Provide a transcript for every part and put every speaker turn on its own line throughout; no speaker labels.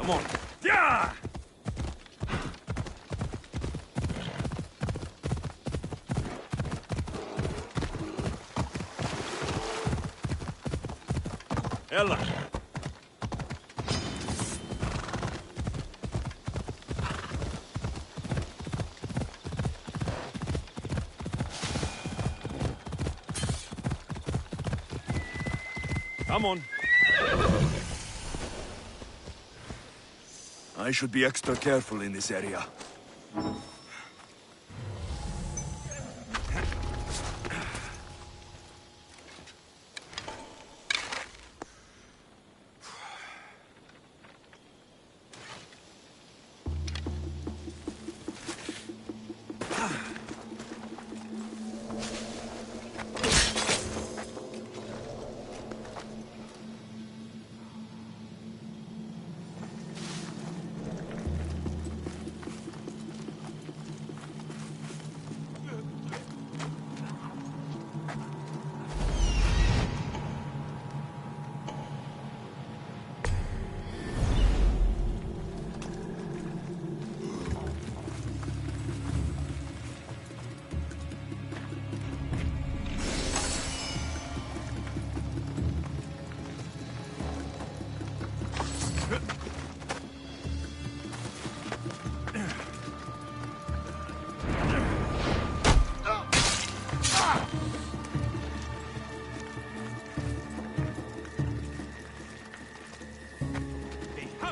Come on. Yeah! Ella. Come on.
I should be extra careful in this area.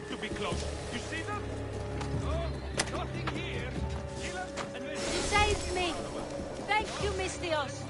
To be close. You see them? Oh, nothing here. Kill them and then...
You saved me. Thank you, Mistios.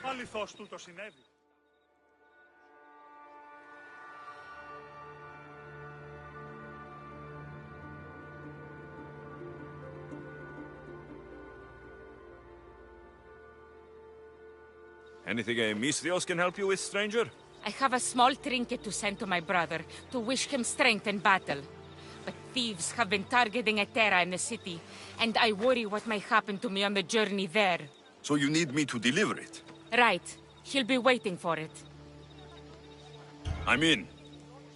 Αληθώς τούτο συνέβη.
Anything a Misthios can help you with, stranger?
I have a small trinket to send to my brother to wish him strength in battle. But thieves have been targeting Etera in the city, and I worry what may happen to me on the journey there.
So you need me to deliver it?
Right. He'll be waiting for it.
I'm in.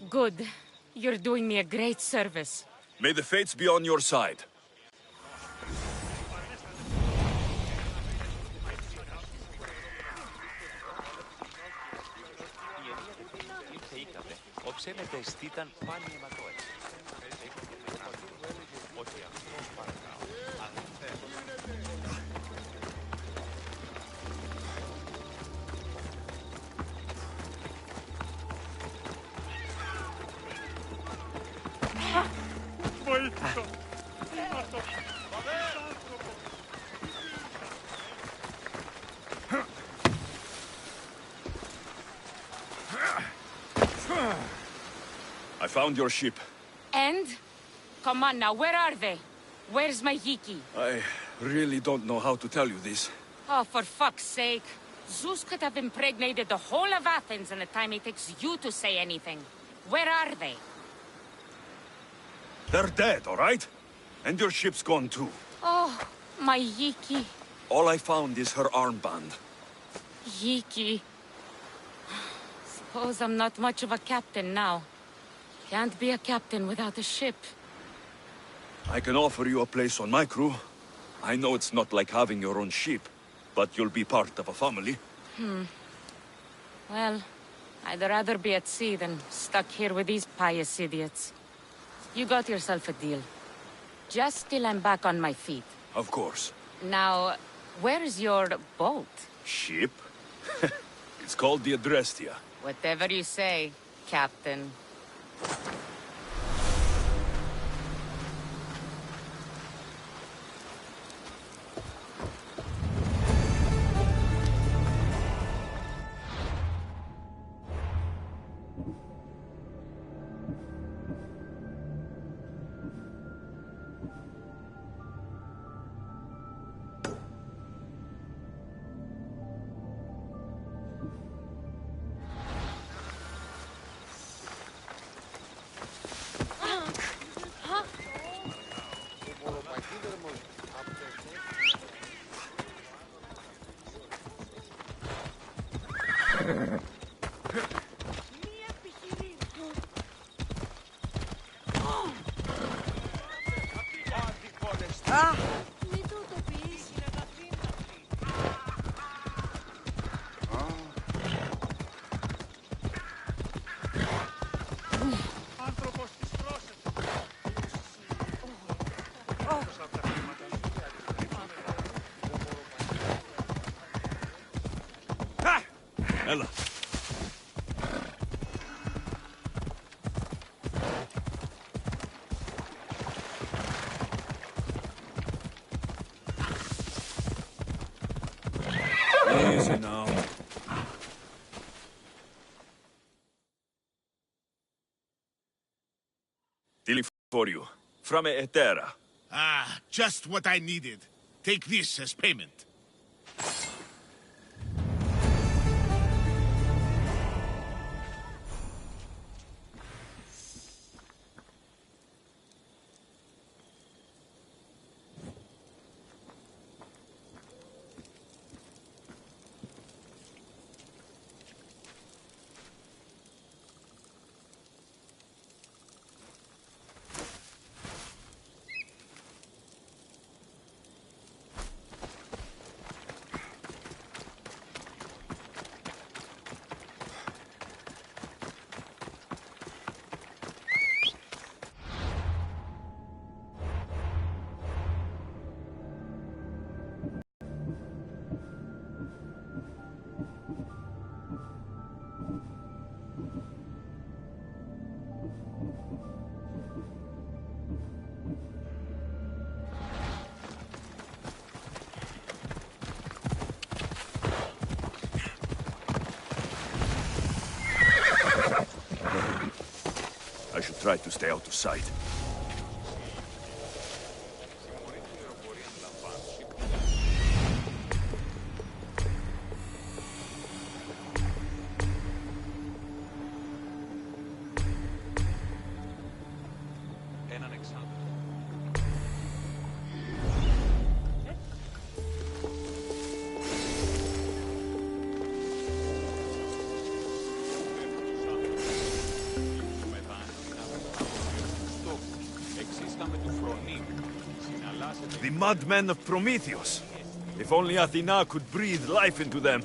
Good. You're doing me a great service.
May the fates be on your side.
Ψένεται αισθήταν πάλι αιματόες. Όχι αυτός παρακαλώ.
Βοήθητο.
I found your ship.
And? Come on now, where are they? Where's my Yiki?
I really don't know how to tell you this.
Oh, for fuck's sake. Zeus could have impregnated the whole of Athens in the time it takes you to say anything. Where are they?
They're dead, all right? And your ship's gone too.
Oh, my Yiki.
All I found is her armband.
Yiki. Suppose I'm not much of a captain now. Can't be a captain without a ship.
I can offer you a place on my crew. I know it's not like having your own ship, but you'll be part of a family.
Well, I'd rather be at sea than stuck here with these pious idiots. You got yourself a deal. Just till I'm back on my feet.
Of course.
Now, where's your boat?
Ship? It's called the Adrestia.
Whatever you say, Captain.
Άνθρωπος της πρόσεξης.
Ella. Easy now. Dealing for you. From Etera.
Ah, just what I needed. Take this as payment.
try to stay out of sight.
Έναν εξάμεινο.
The madmen of Prometheus. If only Athena could breathe life into them.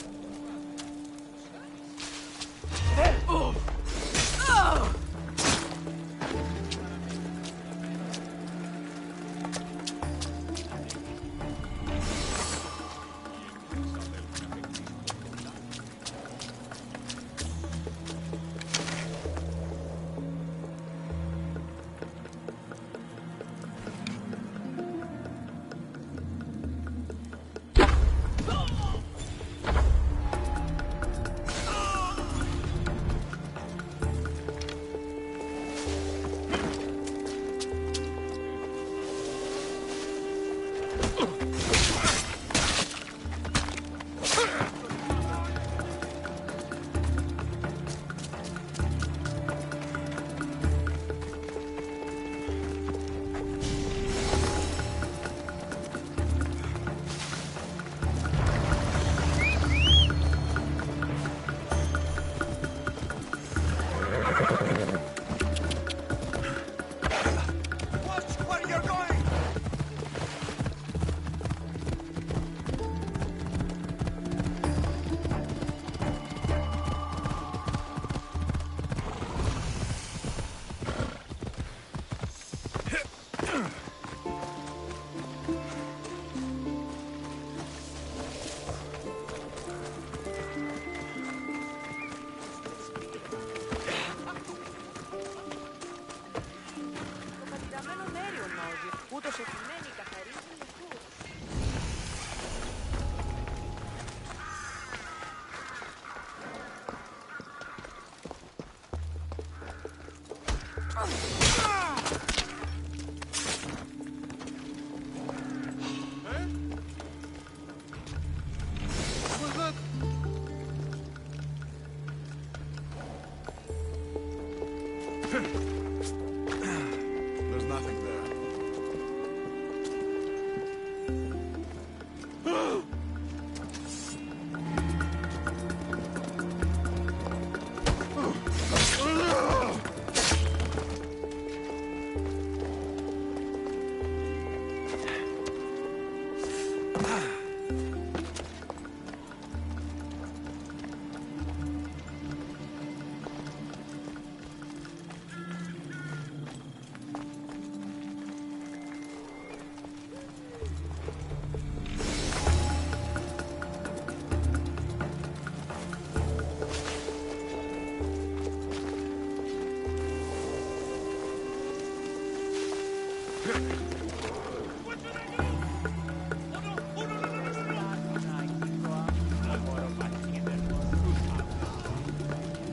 There's nothing there.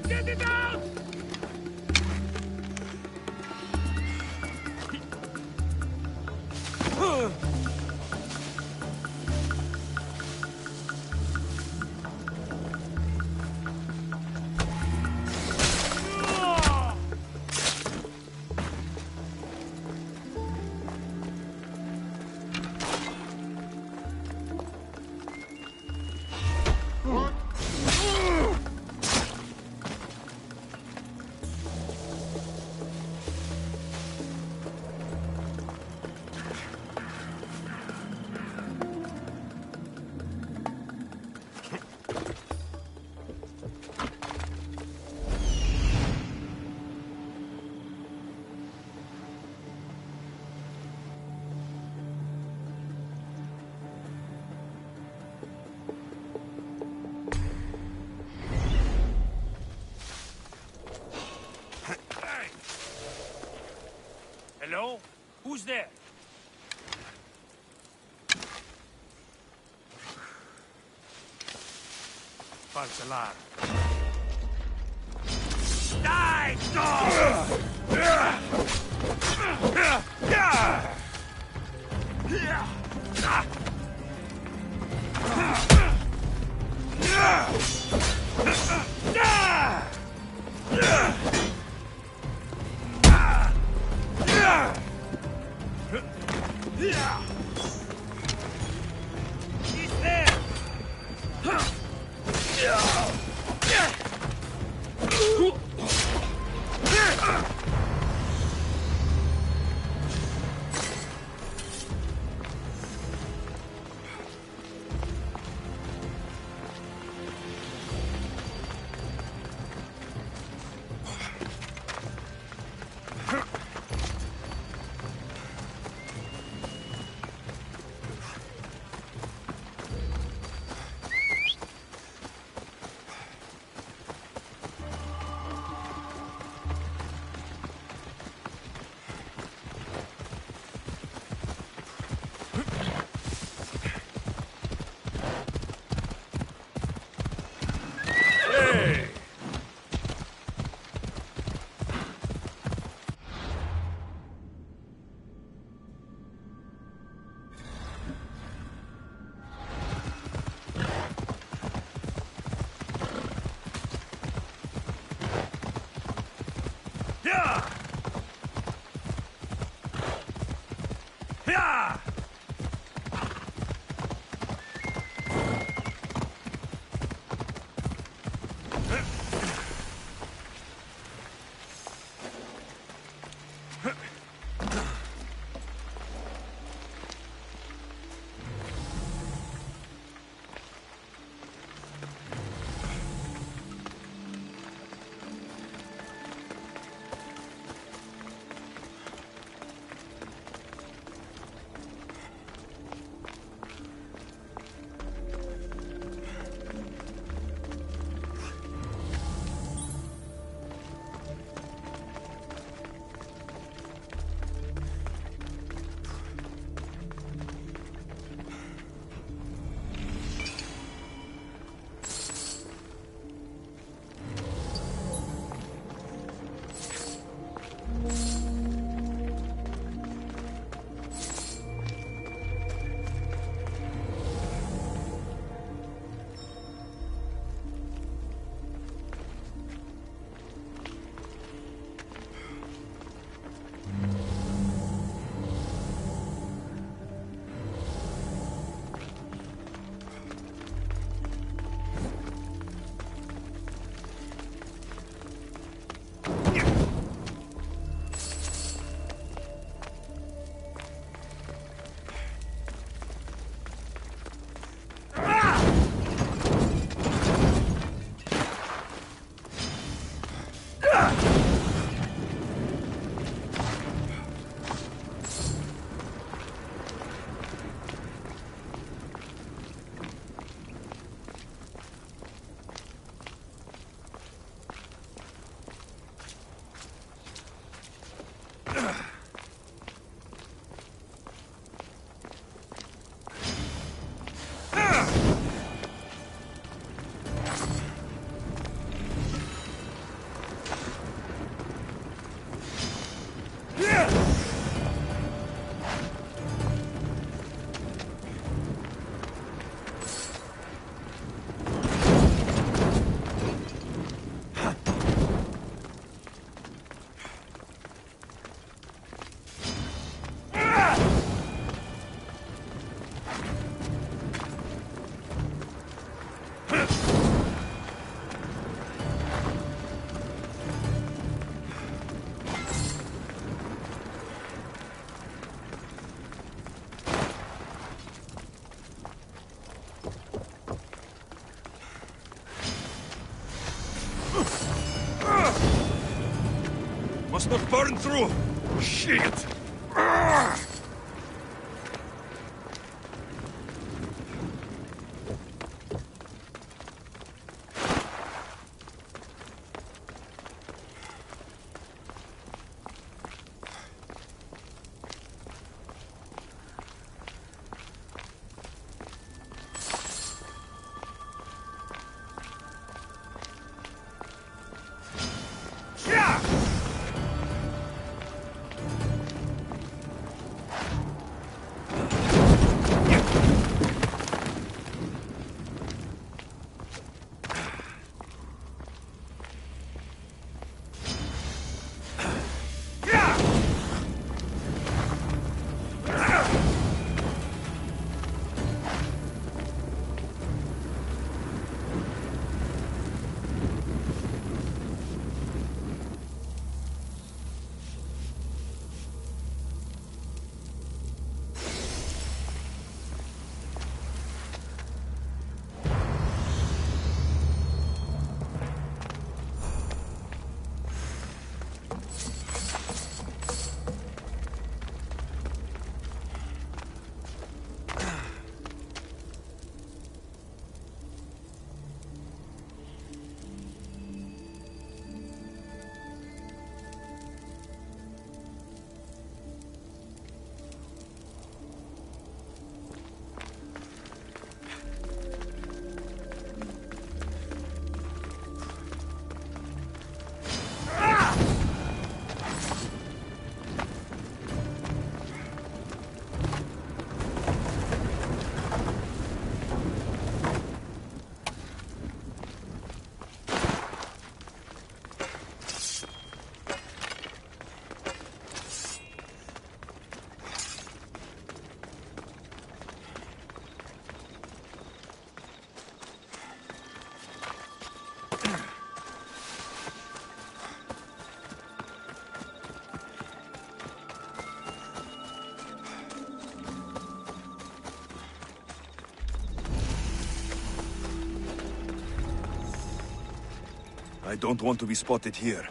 Get it out!
Hello? Who's there? False alarm. Die, dog!
Must not burn through! Shit! I don't want to be spotted here.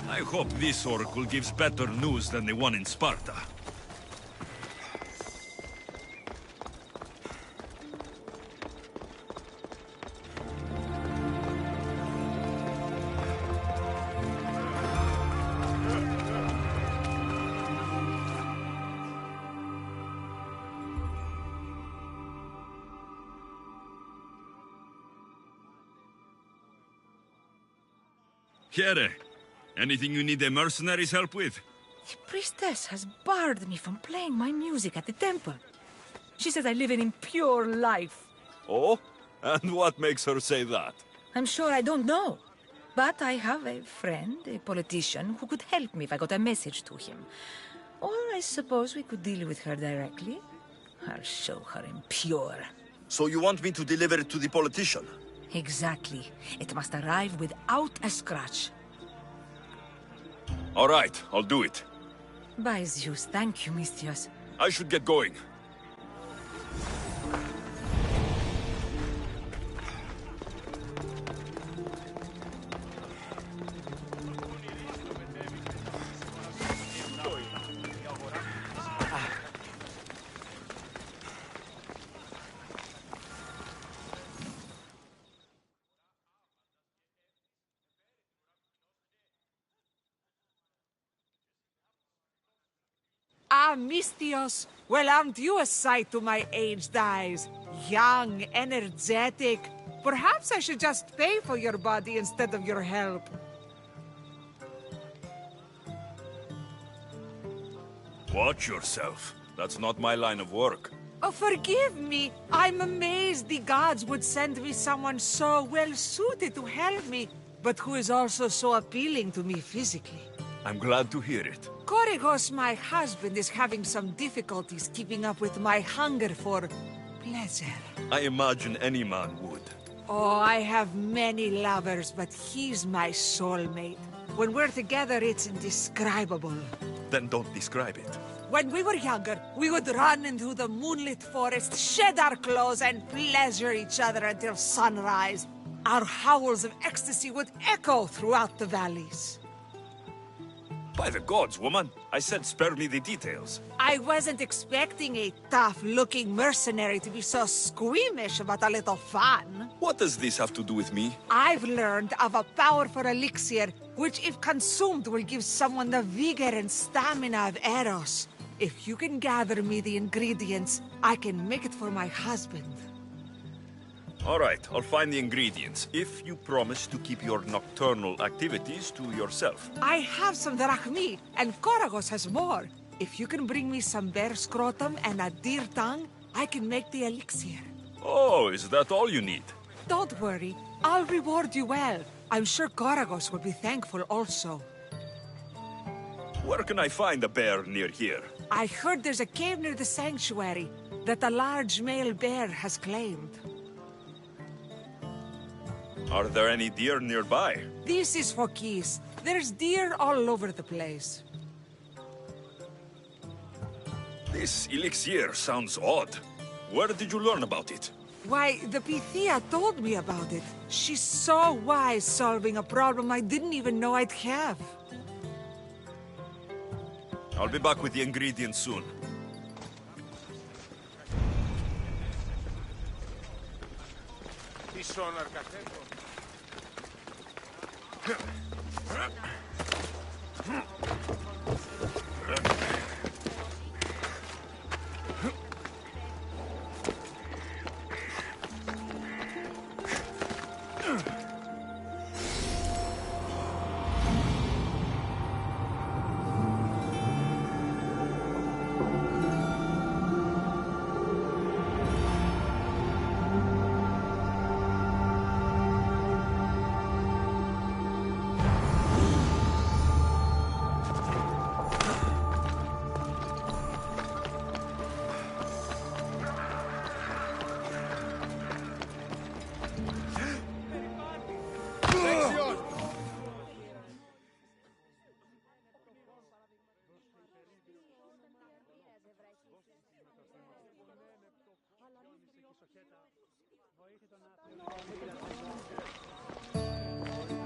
I hope this oracle gives better news than the one in Sparta. Here, anything you need the mercenaries' help with?
The priestess has barred me from playing my music at the temple. She says I live an impure life.
Oh? And what makes her say that?
I'm sure I don't know. But I have a friend, a politician, who could help me if I got a message to him. Or I suppose we could deal with her directly. I'll show her impure.
So you want me to deliver it to the politician?
Exactly. It must arrive without a scratch.
All right, I'll do it.
By Zeus, thank you, Misthios.
I should get going.
Ah, Misthios, well, aren't you a sight to my aged eyes? Young, energetic. Perhaps I should just pay for your body instead of your help.
Watch yourself. That's not my line of work.
Oh, forgive me. I'm amazed the gods would send me someone so well-suited to help me, but who is also so appealing to me physically.
I'm glad to hear it.
Korygos, my husband, is having some difficulties keeping up with my hunger for pleasure.
I imagine any man would.
Oh, I have many lovers, but he's my soulmate. When we're together, it's indescribable.
Then don't describe it.
When we were younger, we would run into the moonlit forest, shed our clothes, and pleasure each other until sunrise. Our howls of ecstasy would echo throughout the valleys.
By the gods, woman, I said spare me the details.
I wasn't expecting a tough-looking mercenary to be so squeamish about a little fun.
What does this have to do with me?
I've learned of a powerful elixir, which if consumed will give someone the vigor and stamina of Eros. If you can gather me the ingredients, I can make it for my husband.
All right, I'll find the ingredients, if you promise to keep your nocturnal activities to yourself.
I have some drachmi, and Korygos has more. If you can bring me some bear scrotum and a deer tongue, I can make the elixir.
Oh, is that all you need?
Don't worry, I'll reward you well. I'm sure Korygos will be thankful also.
Where can I find a bear near here?
I heard there's a cave near the sanctuary that a large male bear has claimed.
Are there any deer nearby?
This is Phokis. There's deer all over the place.
This elixir sounds odd. Where did you learn about it?
Why, the Pythia told me about it. She's so wise solving a problem I didn't even know I'd have.
I'll be back with the ingredients soon.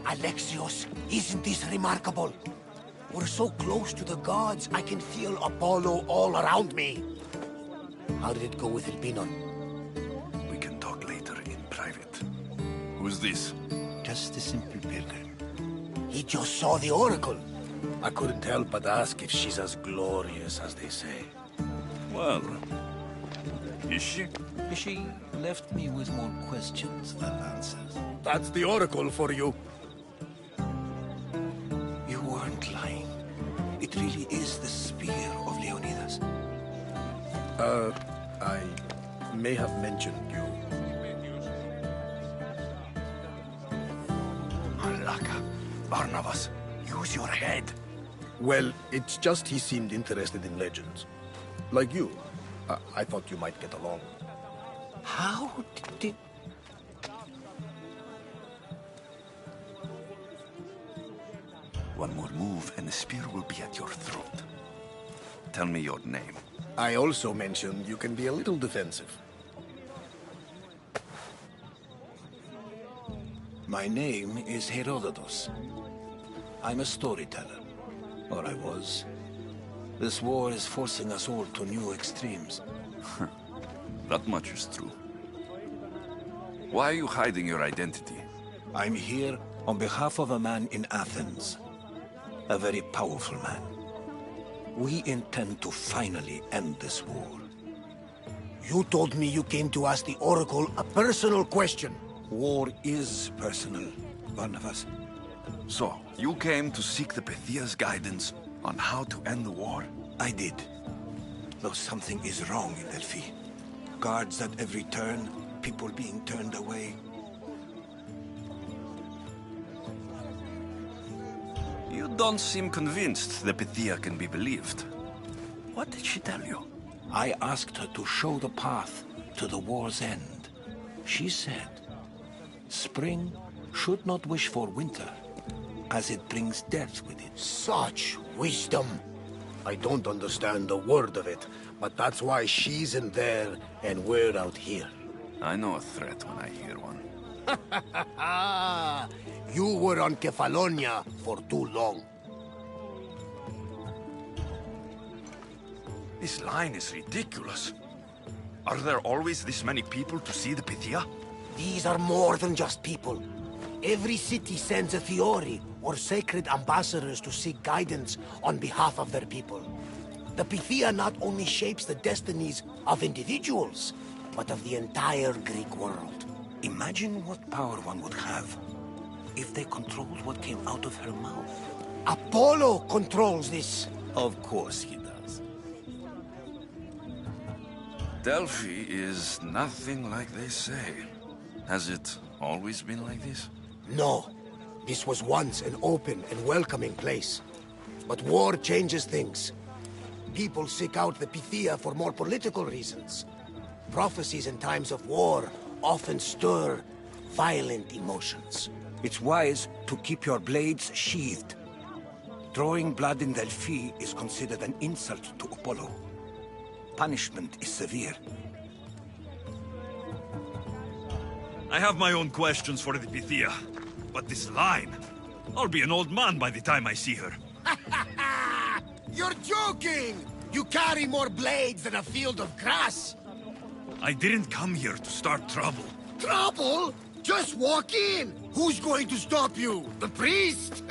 Alexios, isn't this remarkable? We're so close to the gods, I can feel Apollo all around me. How did it go with Elpinon?
We can talk later in private. Who's this?
Just a simple pilgrim. He just saw the oracle.
I couldn't help but ask if she's as glorious as they say.
Well, is she?
She left me with more questions than answers.
That's the oracle for you.
You weren't lying. It really is the spear of Leonidas.
I may have mentioned you.
Malaka. Barnabas, use your head.
Well, it's just he seemed interested in legends. Like you. I thought you might get along.
How did...
One more move and the spear will be at your throat. Tell me your name.
I also mentioned you can be a little defensive.
My name is Herodotus. I'm a storyteller. Or I was. This war is forcing us all to new extremes.
That much is true. Why are you hiding your identity?
I'm here on behalf of a man in Athens. A very powerful man. We intend to finally end this war.
You told me you came to ask the Oracle a personal question.
War is personal, Barnabas.
So, you came to seek the Pythia's guidance on how to end the war?
I did. Though something is wrong in Delphi. Guards at every turn, people being turned away.
You don't seem convinced the Pythia can be believed. What did she tell you?
I asked her to show the path to the war's end. She said, spring should not wish for winter, as it brings death with it.
Such wisdom. I don't understand a word of it, but that's why she's in there and we're out here.
I know a threat when I hear one.
You were on Kefalonia for too long.
This line is ridiculous. Are there always this many people to see the Pythia?
These are more than just people. Every city sends a Fiori or sacred ambassadors to seek guidance on behalf of their people. The Pythia not only shapes the destinies of individuals, but of the entire Greek world.
Imagine what power one would have if they controlled what came out of her mouth.
Apollo controls this.
Of course he does.
Delphi is nothing like they say. Has it always been like this?
No. This was once an open and welcoming place. But war changes things. People seek out the Pythia for more political reasons. Prophecies in times of war often stir violent emotions.
It's wise to keep your blades sheathed. Drawing blood in Delphi is considered an insult to Apollo. punishment is severe.
I have my own questions for the Pythia. But this line... I'll be an old man by the time I see her.
You're joking! You carry more blades than a field of grass!
I didn't come here to start trouble.
Trouble? Just walk in! Who's going to stop you? The priest?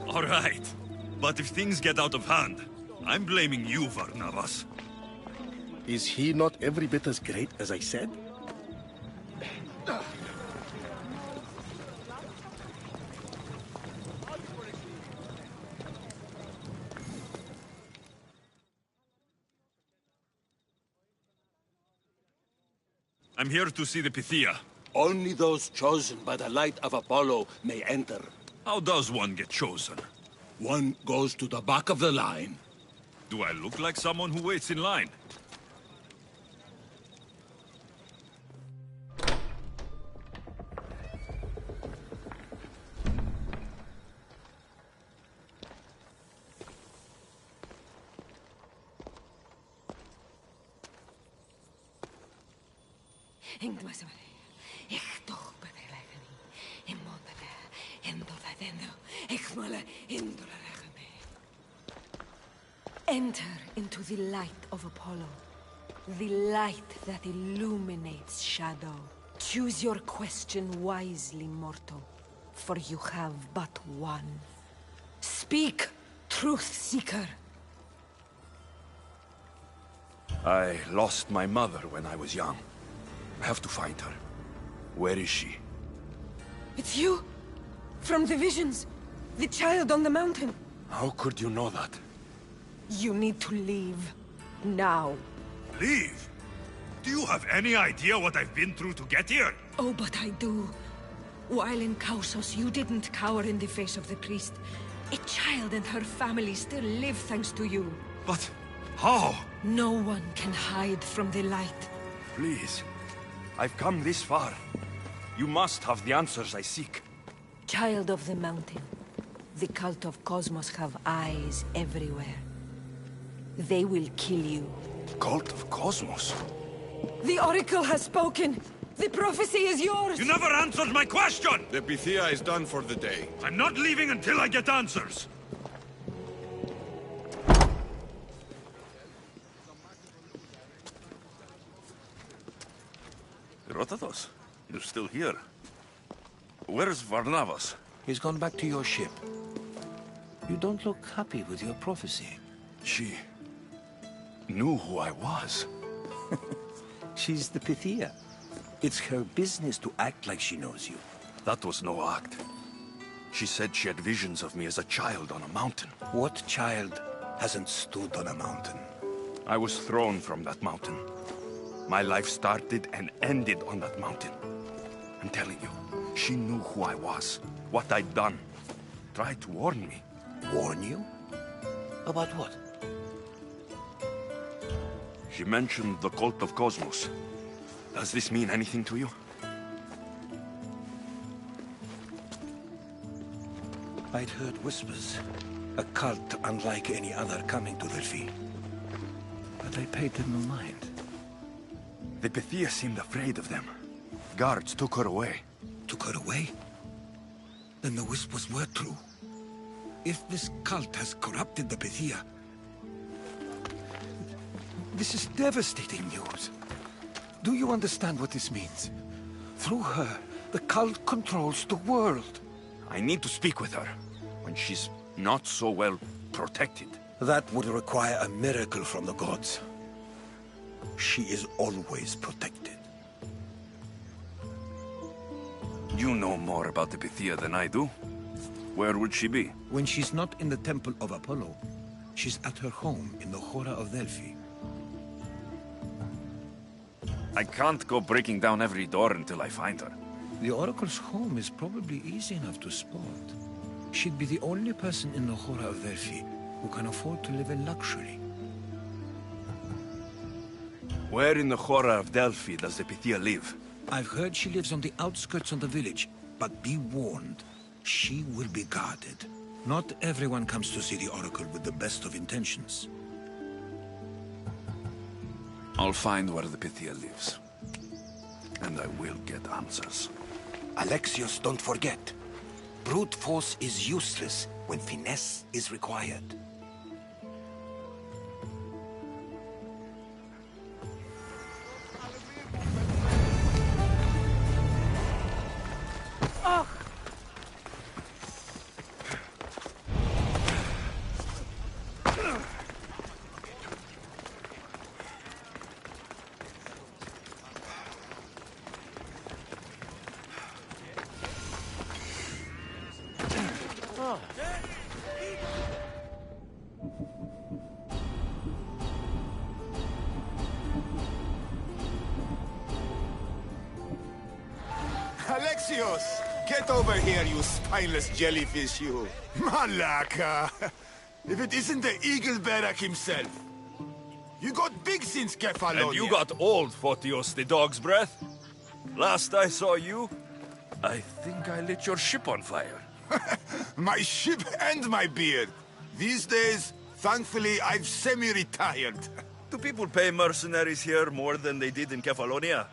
All right. But if things get out of hand, I'm blaming you, Varnavas.
Is he not every bit as great as I said?
I'm here to see the Pythia.
Only those chosen by the light of Apollo may enter.
How does one get chosen?
One goes to the back of the line.
Do I look like someone who waits in line?
Enter into the light of Apollo, the light that illuminates shadow. Choose your question wisely, mortal, for you have but one. Speak, truth seeker.
I lost my mother when I was young. I have to find her. Where is she?
It's you! From the visions! The child on the mountain!
How could you know that?
You need to leave. Now.
Leave? Do you have any idea what I've been through to get here?
Oh, but I do. While in Kausos, you didn't cower in the face of the priest. A child and her family still live thanks to you.
But... how?
No one can hide from the light.
Please. I've come this far. You must have the answers I seek.
Child of the mountain. The cult of Cosmos have eyes everywhere. They will kill you.
Cult of Cosmos?
The Oracle has spoken! The prophecy is yours!
You never answered my question!
The Pythia is done for the day.
I'm not leaving until I get answers! Rotatos, you're still here. Where's Varnavas?
He's gone back to your ship. You don't look happy with your prophecy.
She... knew who I was.
She's the Pythia. It's her business to act like she knows you.
That was no act. She said she had visions of me as a child on a mountain.
What child hasn't stood on a mountain?
I was thrown from that mountain. My life started and ended on that mountain. I'm telling you, she knew who I was, what I'd done. Tried to warn me.
Warn you? About what?
She mentioned the cult of Cosmos. Does this mean anything to you?
I'd heard whispers. A cult unlike any other coming to Delphi. But I paid them no mind.
The Pythia seemed afraid of them. Guards took her away.
Took her away? Then the whispers were true. If this cult has corrupted the Pythia... This is devastating news. Do you understand what this means? Through her, the cult controls the world.
I need to speak with her, when she's not so well protected.
That would require a miracle from the gods. She is always protected.
You know more about the Pythia than I do. Where would she be?
When she's not in the Temple of Apollo, she's at her home in the Hora of Delphi.
I can't go breaking down every door until I find her.
The Oracle's home is probably easy enough to spot. She'd be the only person in the Hora of Delphi who can afford to live in luxury.
Where in the Hora of Delphi does the Pythia live?
I've heard she lives on the outskirts of the village, but be warned, she will be guarded. Not everyone comes to see the Oracle with the best of intentions.
I'll find where the Pythia lives. And I will get answers.
Alexios, don't forget. Brute force is useless when finesse is required.
Alexios! Get over here, you spineless jellyfish, you! Malaka! If it isn't the Eagle Barak himself! You got big since Kefalonia!
And you got old, Photios the dog's breath. Last I saw you, I think I lit your ship on fire.
My ship and my beard! These days, thankfully, I've semi-retired.
Do people pay mercenaries here more than they did in Kefalonia?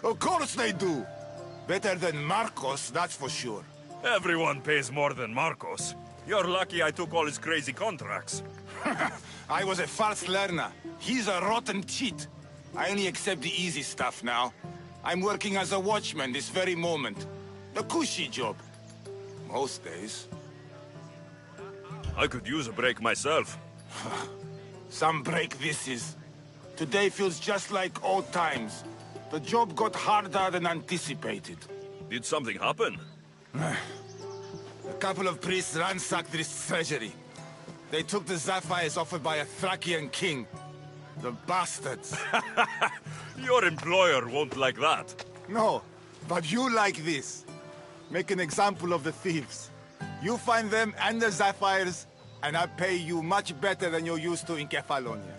Of course they do! Better than Marcos, that's for sure.
Everyone pays more than Marcos. You're lucky I took all his crazy contracts.
I was a fast learner. He's a rotten cheat. I only accept the easy stuff now. I'm working as a watchman this very moment. The cushy job. Most days.
I could use a break myself.
Some break this is. Today feels just like old times. The job got harder than anticipated.
Did something happen?
A couple of priests ransacked this treasury. They took the sapphires offered by a Thracian king. The bastards.
Your employer won't like that.
No, but you like this. Make an example of the thieves. You find them and the sapphires, and I pay you much better than you're used to in Kefalonia.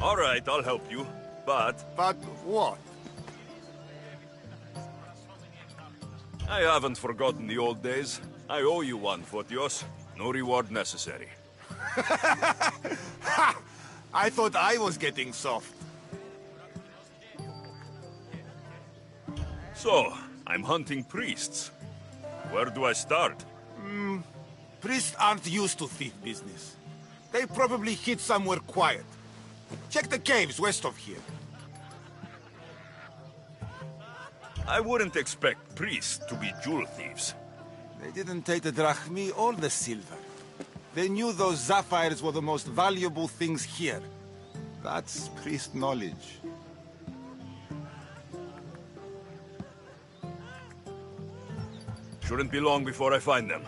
All right, I'll help you, but...
But what?
I haven't forgotten the old days. I owe you one, Photios. No reward necessary.
Ha! I thought I was getting soft.
So, I'm hunting priests. Where do I start?
Priests aren't used to thief business. They probably hid somewhere quiet. Check the caves west of here.
I wouldn't expect priests to be jewel thieves.
They didn't take the drachmi or the silver. They knew those sapphires were the most valuable things here. That's priest knowledge.
Shouldn't be long before I find them.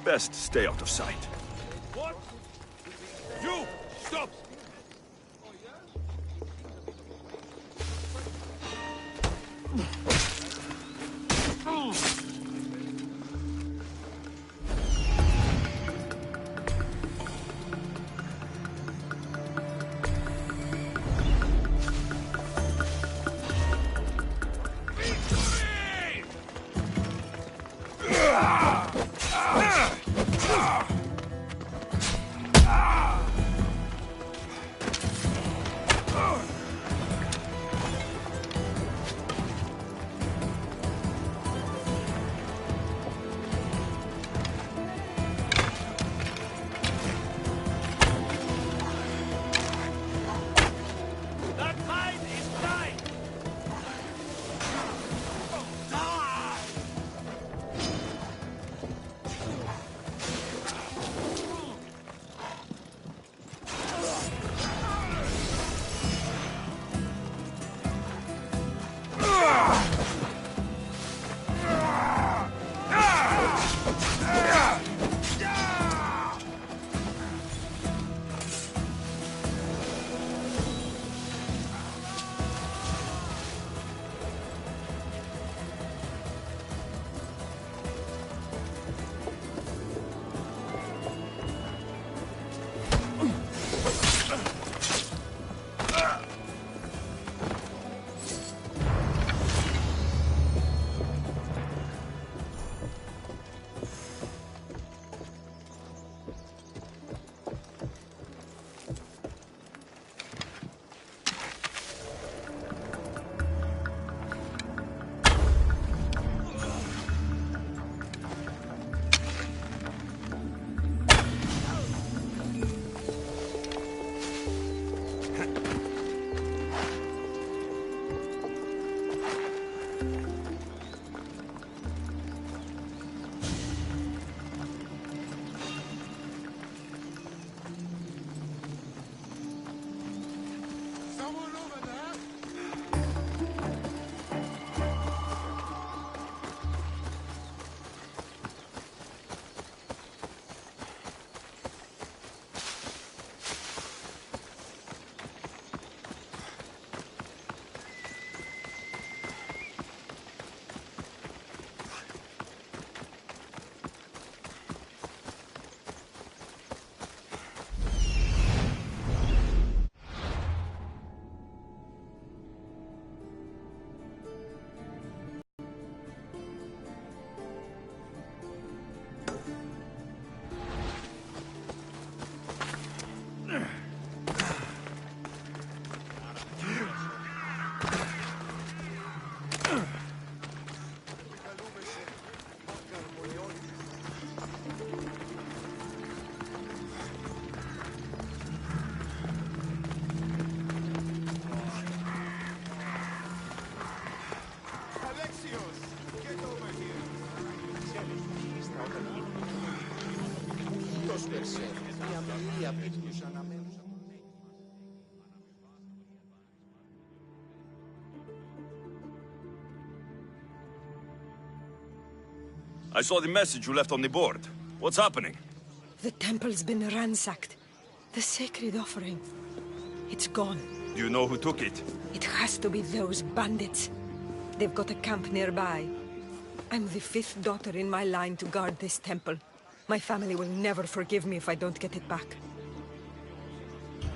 Best stay out of sight.
What? You! Stop!
I saw the message you left on the board. What's happening?
The temple's been ransacked. The sacred offering. It's gone.
Do you know who took it?
It has to be those bandits. They've got a camp nearby. I'm the 5th daughter in my line to guard this temple. My family will never forgive me if I don't get it back.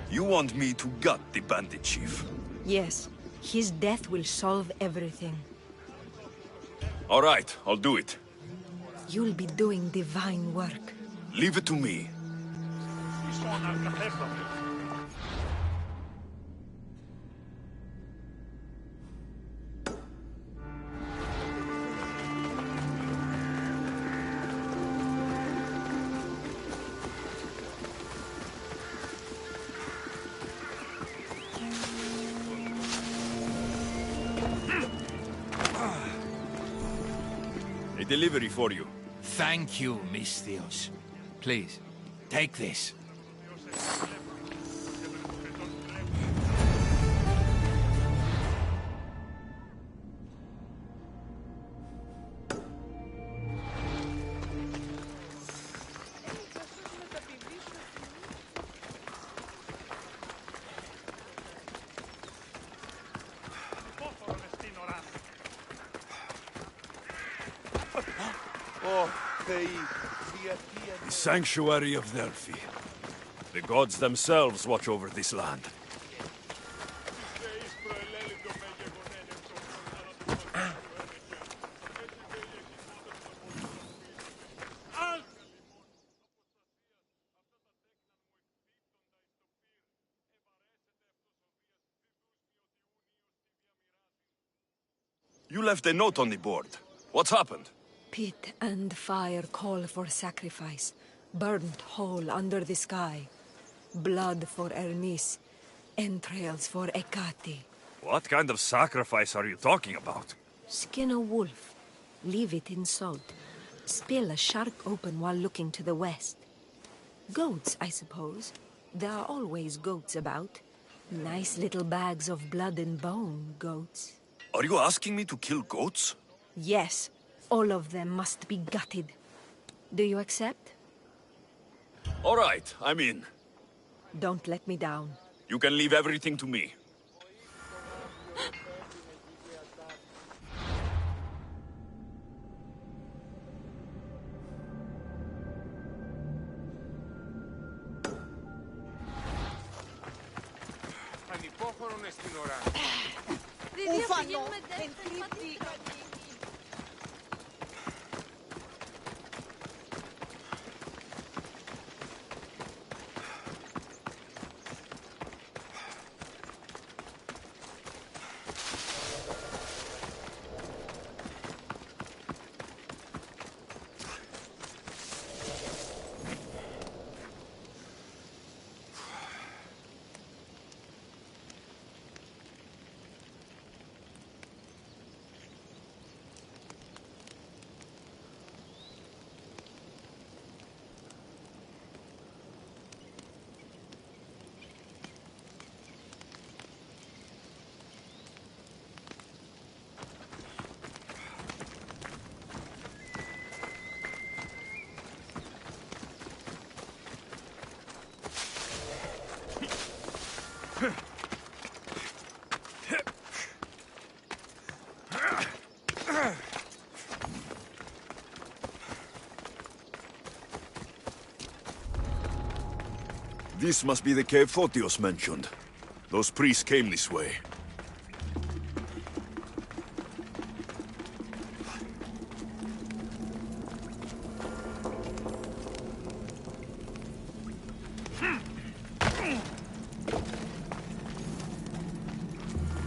You want me to gut the bandit chief?
Yes. His death will solve everything.
All right, I'll do it.
You'll be doing divine work.
Leave it to me. A delivery for you.
Thank you, Misthios. Please, take this.
The sanctuary of Delphi. The gods themselves watch over this land. You left a note on the board. What's happened?
Pit and fire call for sacrifice. Burnt whole under the sky. Blood for Ernis. Entrails for Ekati.
What kind of sacrifice are you talking about?
Skin a wolf. Leave it in salt. Spill a shark open while looking to the west. Goats, I suppose. There are always goats about. Nice little bags of blood and bone, goats.
Are you asking me to kill goats?
Yes. All of them must be gutted. Do you accept?
All right, I'm in.
Don't let me down.
You can leave everything to me. This must be the cave Photios mentioned. Those priests came this way.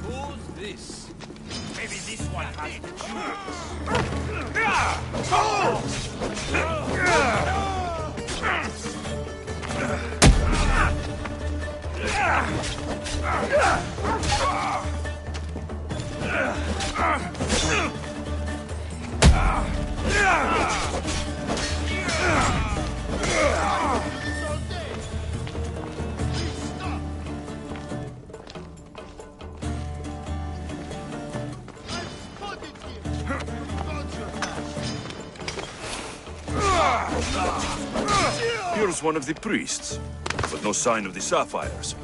Who's this? Maybe this one has the
Here's one of the priests, but no sign of the sapphires.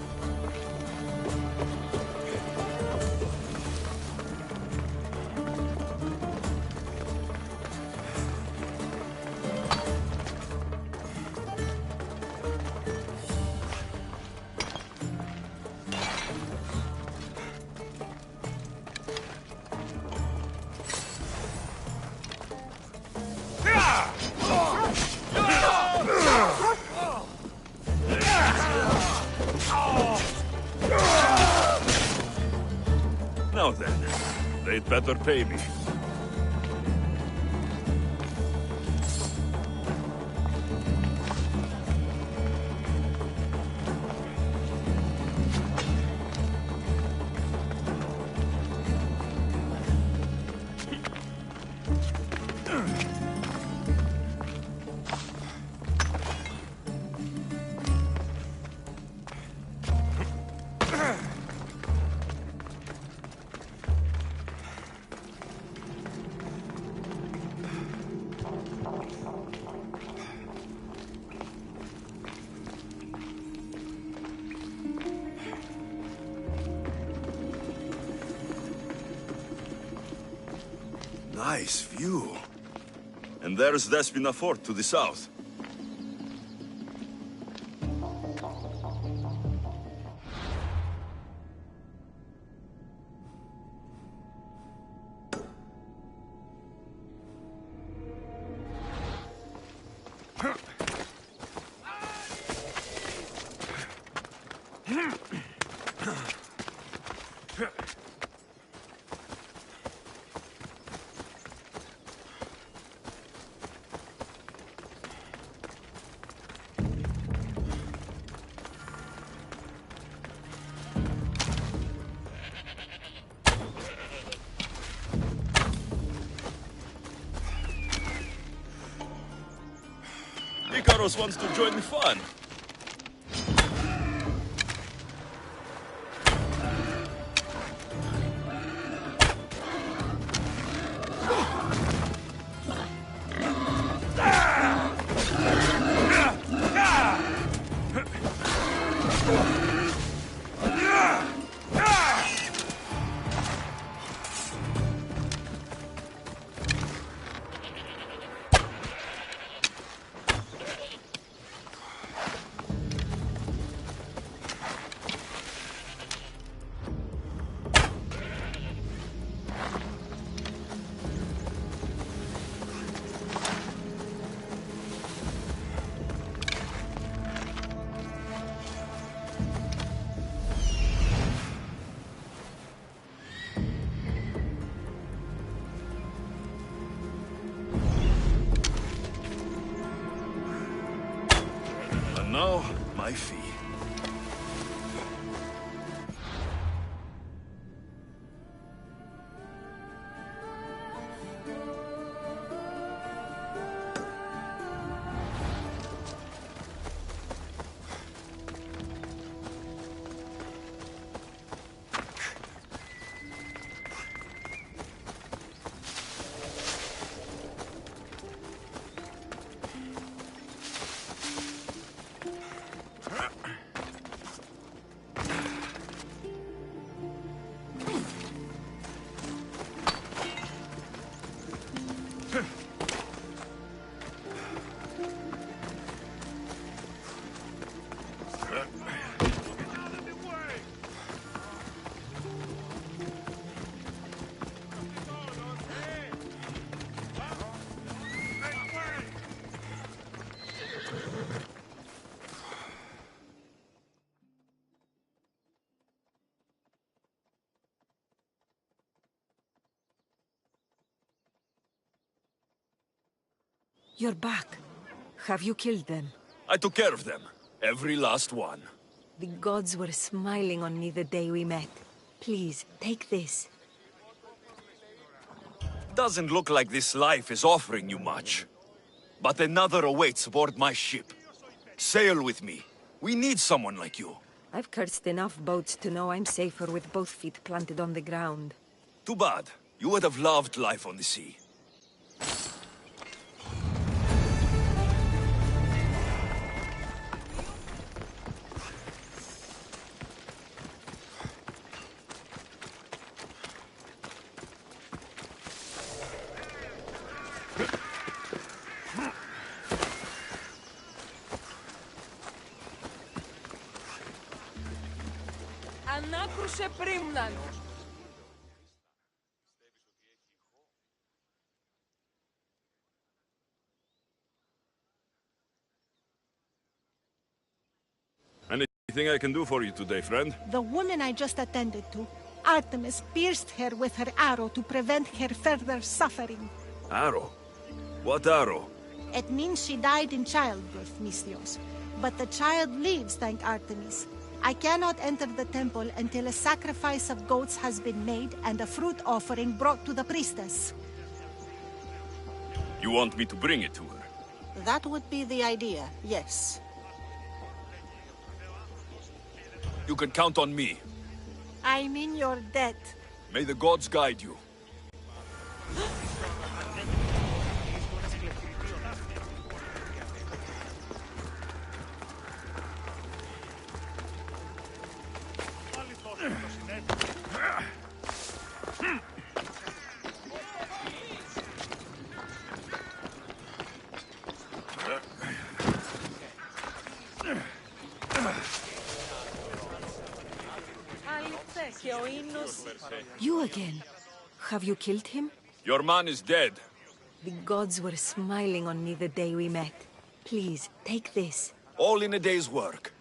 Now then, they'd better pay me. Nice view. And there's Despina Fort to the south. Icaros wants to join the fun. Now, my fee.
You're back. Have you killed them?
I took care of them. Every last one.
The gods were smiling on me the day we met. Please, take this.
Doesn't look like this life is offering you much. But another awaits aboard my ship. Sail with me. We need someone like you.
I've cursed enough boats to know I'm safer with both feet planted on the ground.
Too bad. You would have loved life on the sea.
σε πρίμναν.
Anything I can do for you today, friend?
The woman I just attended to, Artemis pierced her with her arrow to prevent her further suffering.
Arrow? What arrow?
It means she died in childbirth, Misthios. But the child lives, thank Artemis. I cannot enter the temple until a sacrifice of goats has been made and a fruit offering brought to the priestess.
You want me to bring it to her?
That would be the idea, yes.
You can count on me.
I'm in your debt.
May the gods guide you.
You again? Have you killed him?
Your man is dead.
The gods were smiling on me the day we met. Please, take this.
All in a day's work.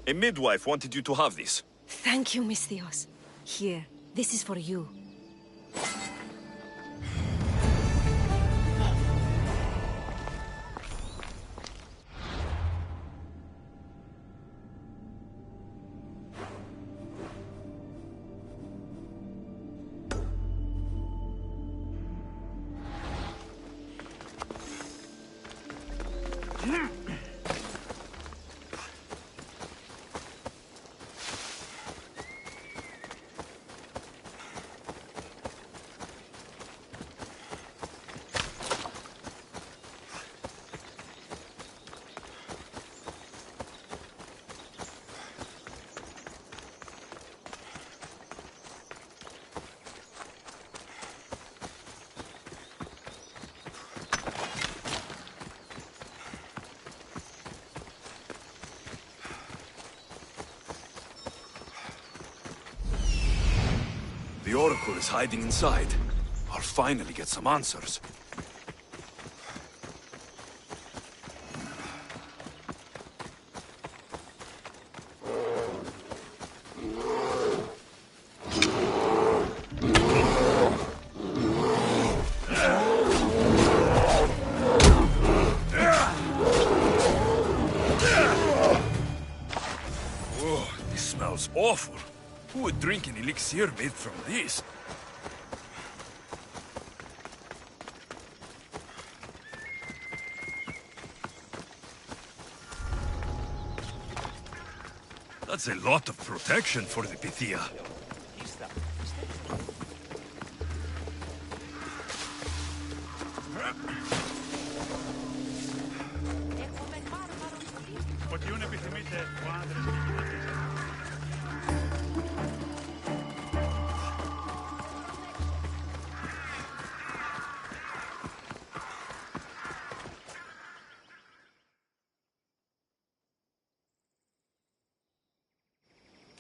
A midwife wanted you to have this.
Thank you, Misthios. Here, this is for you.
The Oracle is hiding inside. I'll finally get some answers. Whoa, this smells awful. Who would drink an elixir made from this? That's a lot of protection for the Pythia.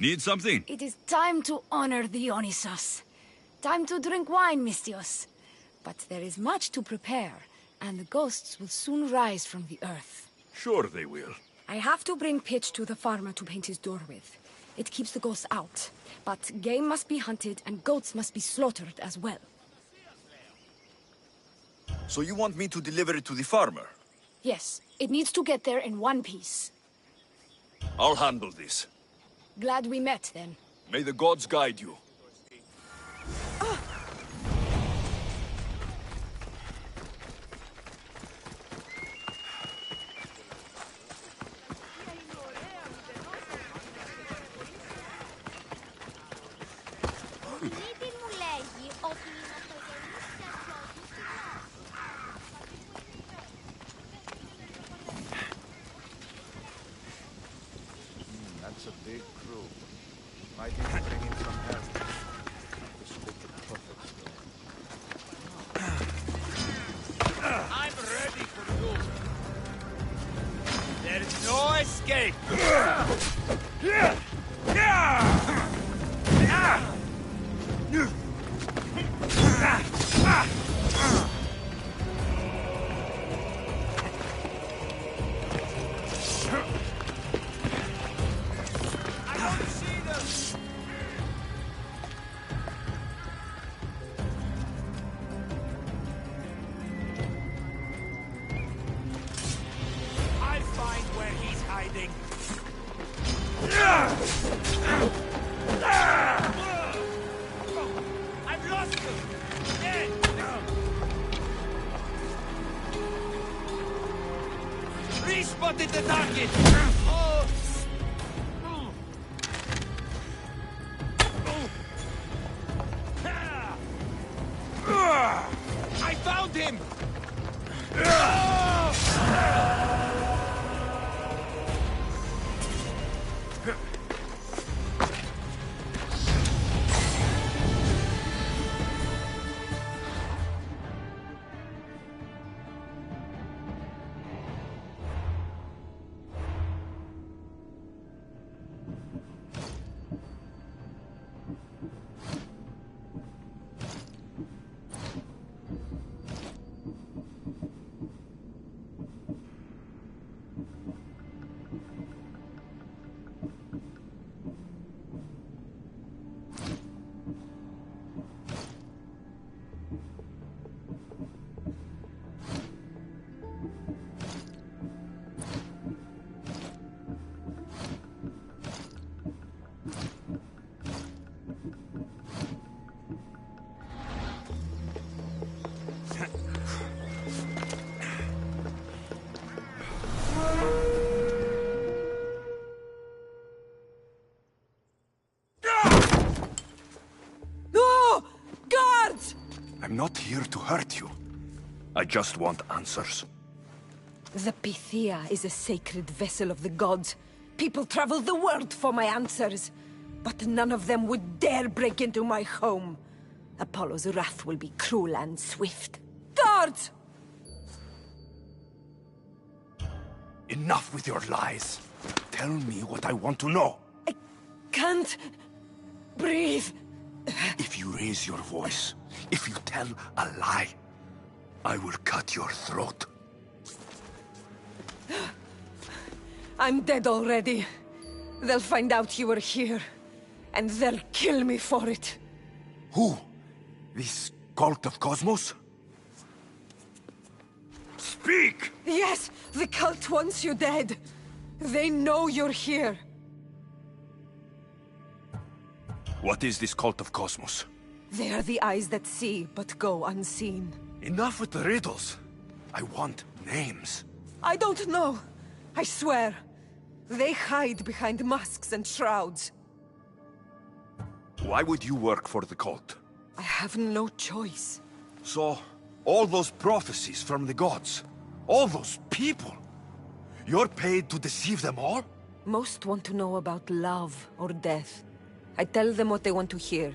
Need something?
It is time to honor Dionysos. Time to drink wine, Mistios. But there is much to prepare, and the ghosts will soon rise from the earth.
Sure they will.
I have to bring pitch to the farmer to paint his door with. It keeps the ghosts out. But game must be hunted, and goats must be slaughtered as well.
So you want me to deliver it to the farmer?
Yes, it needs to get there in one piece.
I'll handle this.
Glad we met, then.
May the gods guide you.
That's a big crew. Might need to bring in some help to split the profits.
I'm ready for you. There's no escape. I'll find where he's hiding. I've lost him. Dead. Respotted the target. Oh. I found him.
No! Guards!
I'm not here to hurt you. I just want answers.
The Pythia is a sacred vessel of the gods. People travel the world for my answers. But none of them would dare break into my home. Apollo's wrath will be cruel and swift. Guards!
Enough with your lies. Tell me what I want to know.
Can't breathe.
If you raise your voice, if you tell a lie, I will cut your throat.
I'm dead already. They'll find out you were here, and they'll kill me for it.
Who? This cult of Cosmos? Speak!
Yes, the cult wants you dead. They know you're here.
What is this cult of Cosmos?
They are the eyes that see, but go unseen.
Enough with the riddles. I want names.
I don't know. I swear. They hide behind masks and shrouds.
Why would you work for the cult?
I have no choice.
So, all those prophecies from the gods, all those people, you're paid to deceive them all?
Most want to know about love or death. I tell them what they want to hear.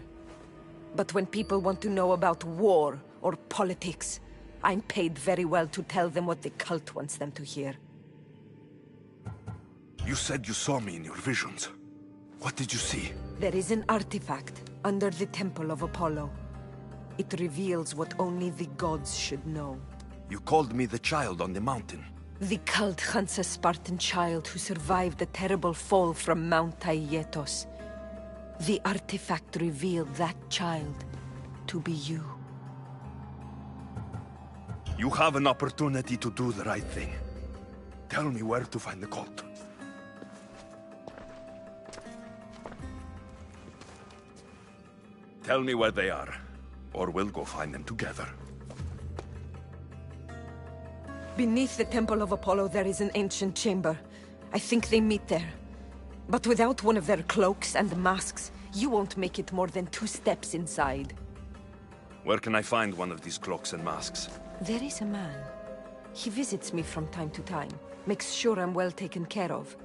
But when people want to know about war or politics, I'm paid very well to tell them what the cult wants them to hear.
You said you saw me in your visions. What did you see?
There is an artifact under the Temple of Apollo. It reveals what only the gods should know.
You called me the child on the mountain.
The cult hunts a Spartan child who survived the terrible fall from Mount Aietos. The artifact revealed that child to be you.
You have an opportunity to do the right thing. Tell me where to find the cult. Tell me where they are, or we'll go find them together.
Beneath the Temple of Apollo there is an ancient chamber. I think they meet there. But without one of their cloaks and masks, you won't make it more than 2 steps inside.
Where can I find one of these cloaks and masks?
There is a man. He visits me from time to time, makes sure I'm well taken care of.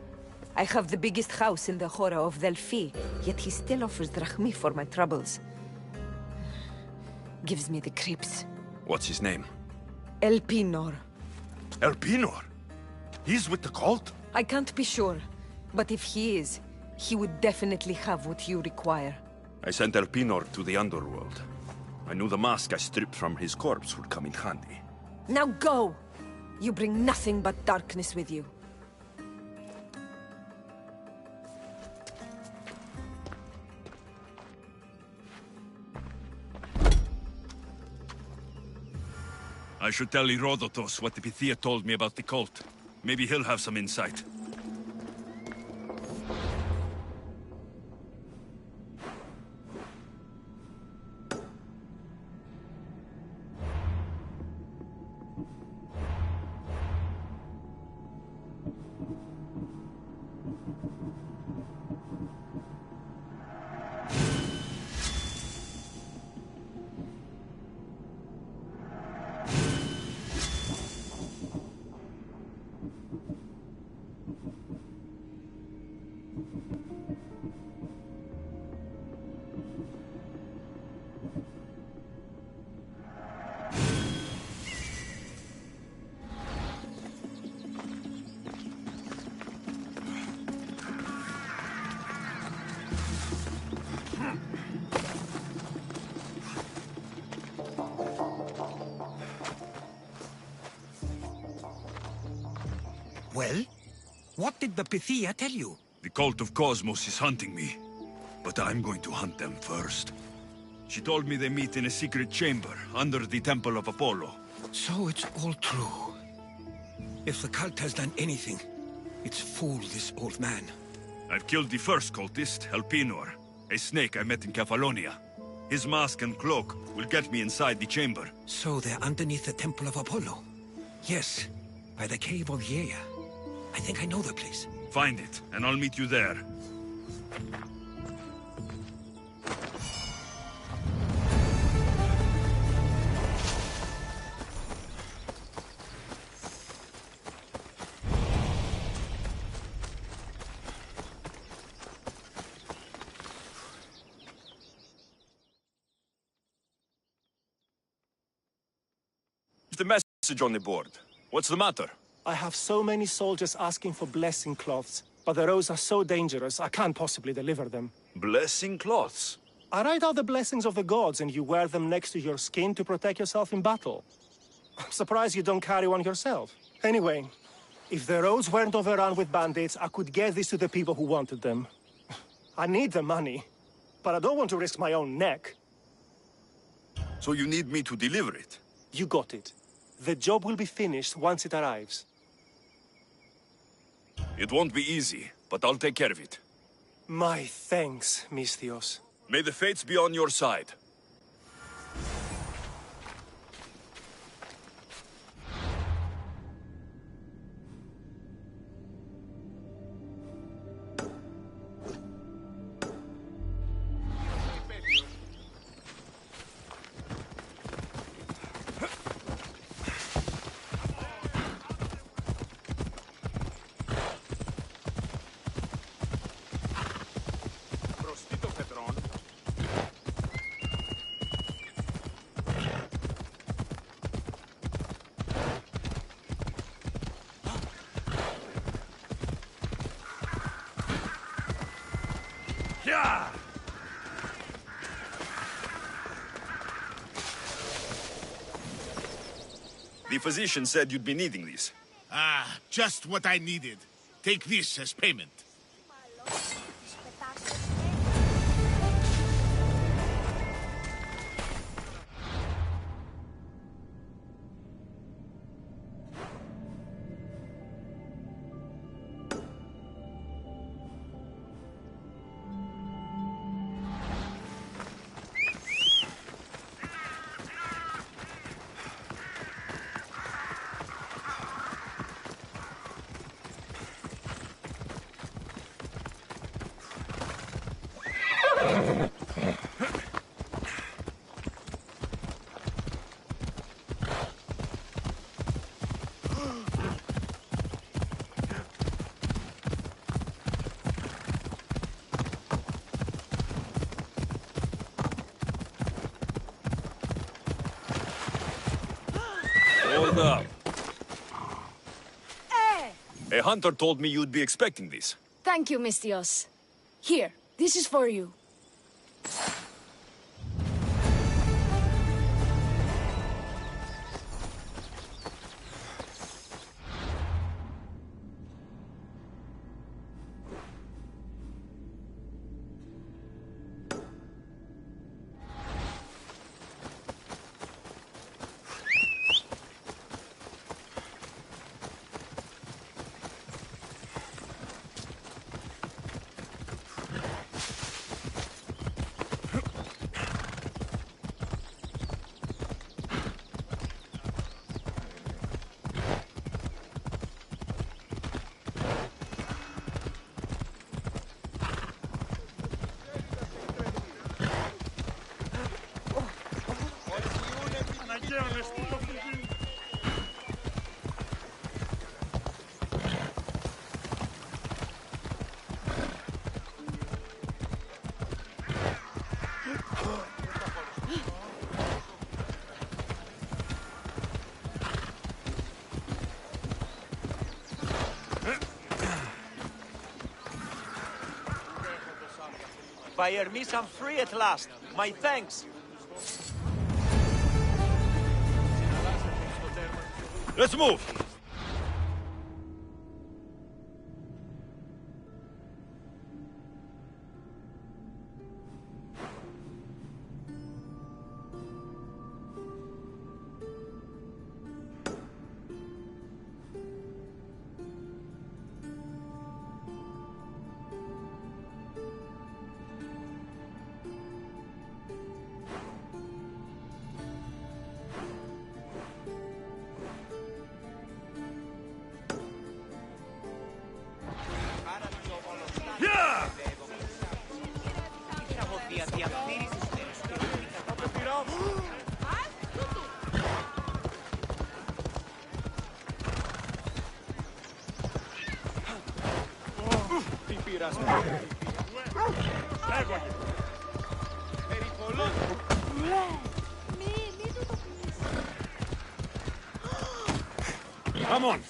I have the biggest house in the Hora of Delphi, yet he still offers drachmi for my troubles. Gives me the creeps.
What's his name?
Elpinor.
Elpinor? He's with the cult?
I can't be sure, but if he is, he would definitely have what you require.
I sent Elpinor to the underworld. I knew the mask I stripped from his corpse would come in handy.
Now go! You bring nothing but darkness with you.
I should tell Herodotus what the Pythia told me about the cult. Maybe he'll have some insight.
Well? What did the Pythia tell you?
The cult of Cosmos is hunting me, but I'm going to hunt them first. She told me they meet in a secret chamber under the Temple of Apollo.
So it's all true. If the cult has done anything, it's fooled this old man.
I've killed the first cultist, Elpinor, a snake I met in Cephalonia. His mask and cloak will get me inside the chamber.
So they're underneath the Temple of Apollo? Yes, by the cave of Yea. I think I know the place.
Find it, and I'll meet you there. The message on the board. What's the matter?
I have so many soldiers asking for blessing cloths, but the roads are so dangerous, I can't possibly deliver them.
Blessing cloths?
I write out the blessings of the gods, and you wear them next to your skin to protect yourself in battle. I'm surprised you don't carry one yourself. Anyway, if the roads weren't overrun with bandits, I could get these to the people who wanted them. I need the money, but I don't want to risk my own neck.
So you need me to deliver it?
You got it. The job will be finished once it arrives.
It won't be easy, but I'll take care of it.
My thanks, Misthios.
May the fates be on your side. The physician said you'd be needing these.
Ah, just what I needed. Take this as payment.
Hold up. A hunter told me you'd be expecting this.
Thank you, Mistios. Here, this is for you.
By Hermes, I'm free at last. My thanks.
Let's move! Come on!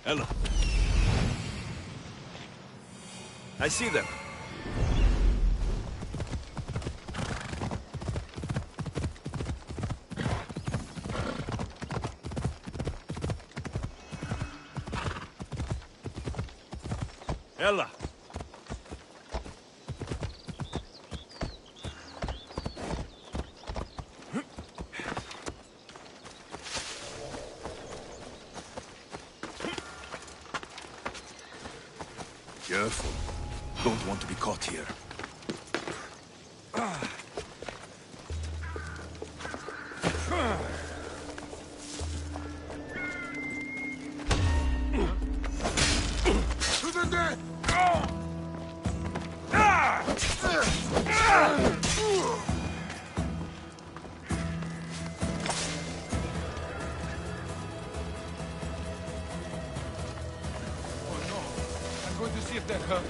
Hello. I see them. Ella. Careful. Don't want to be caught here. To the death!
see if they're hurt.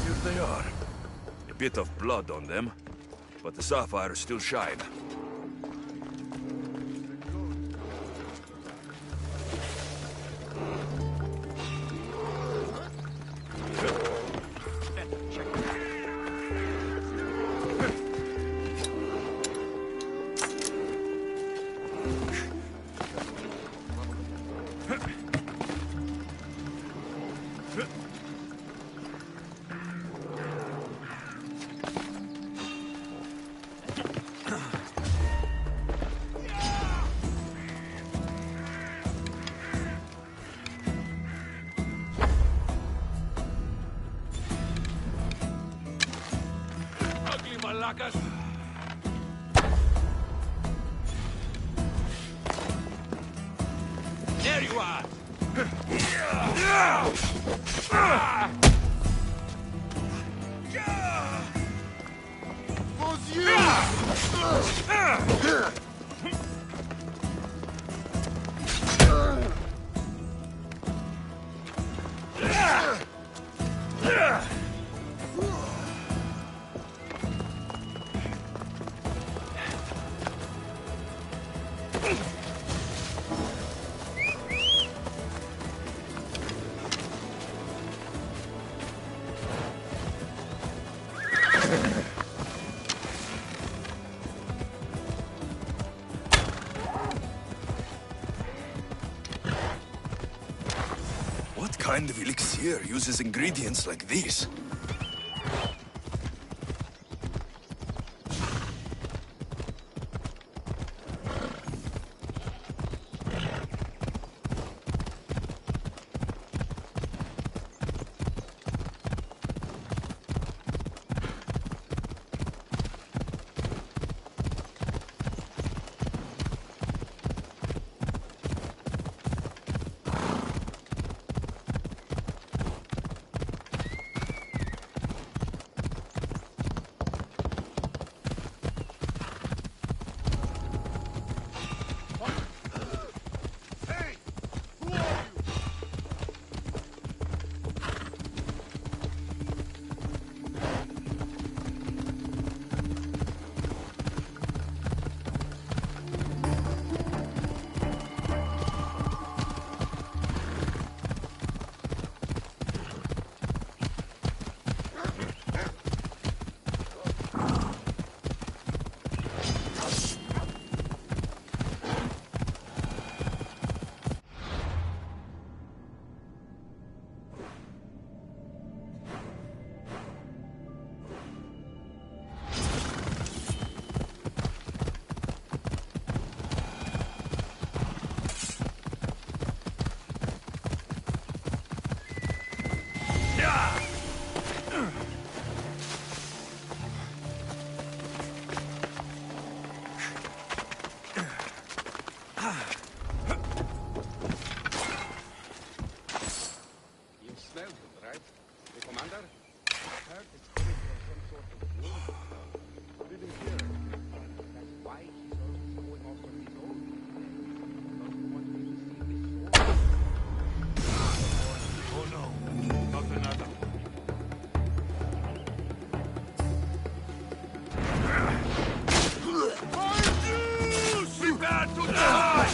Here they are. A bit of blood on them, but the sapphires still shine.
Ugly malacas! There you are!
What kind of elixir uses ingredients like these?
You smelled him, right? The commander? I heard it's coming from some sort of wound. Didn't hear it. That's why he's always going off on his own. Doesn't want me to see his sword.
Oh no, not another. Prepare to die!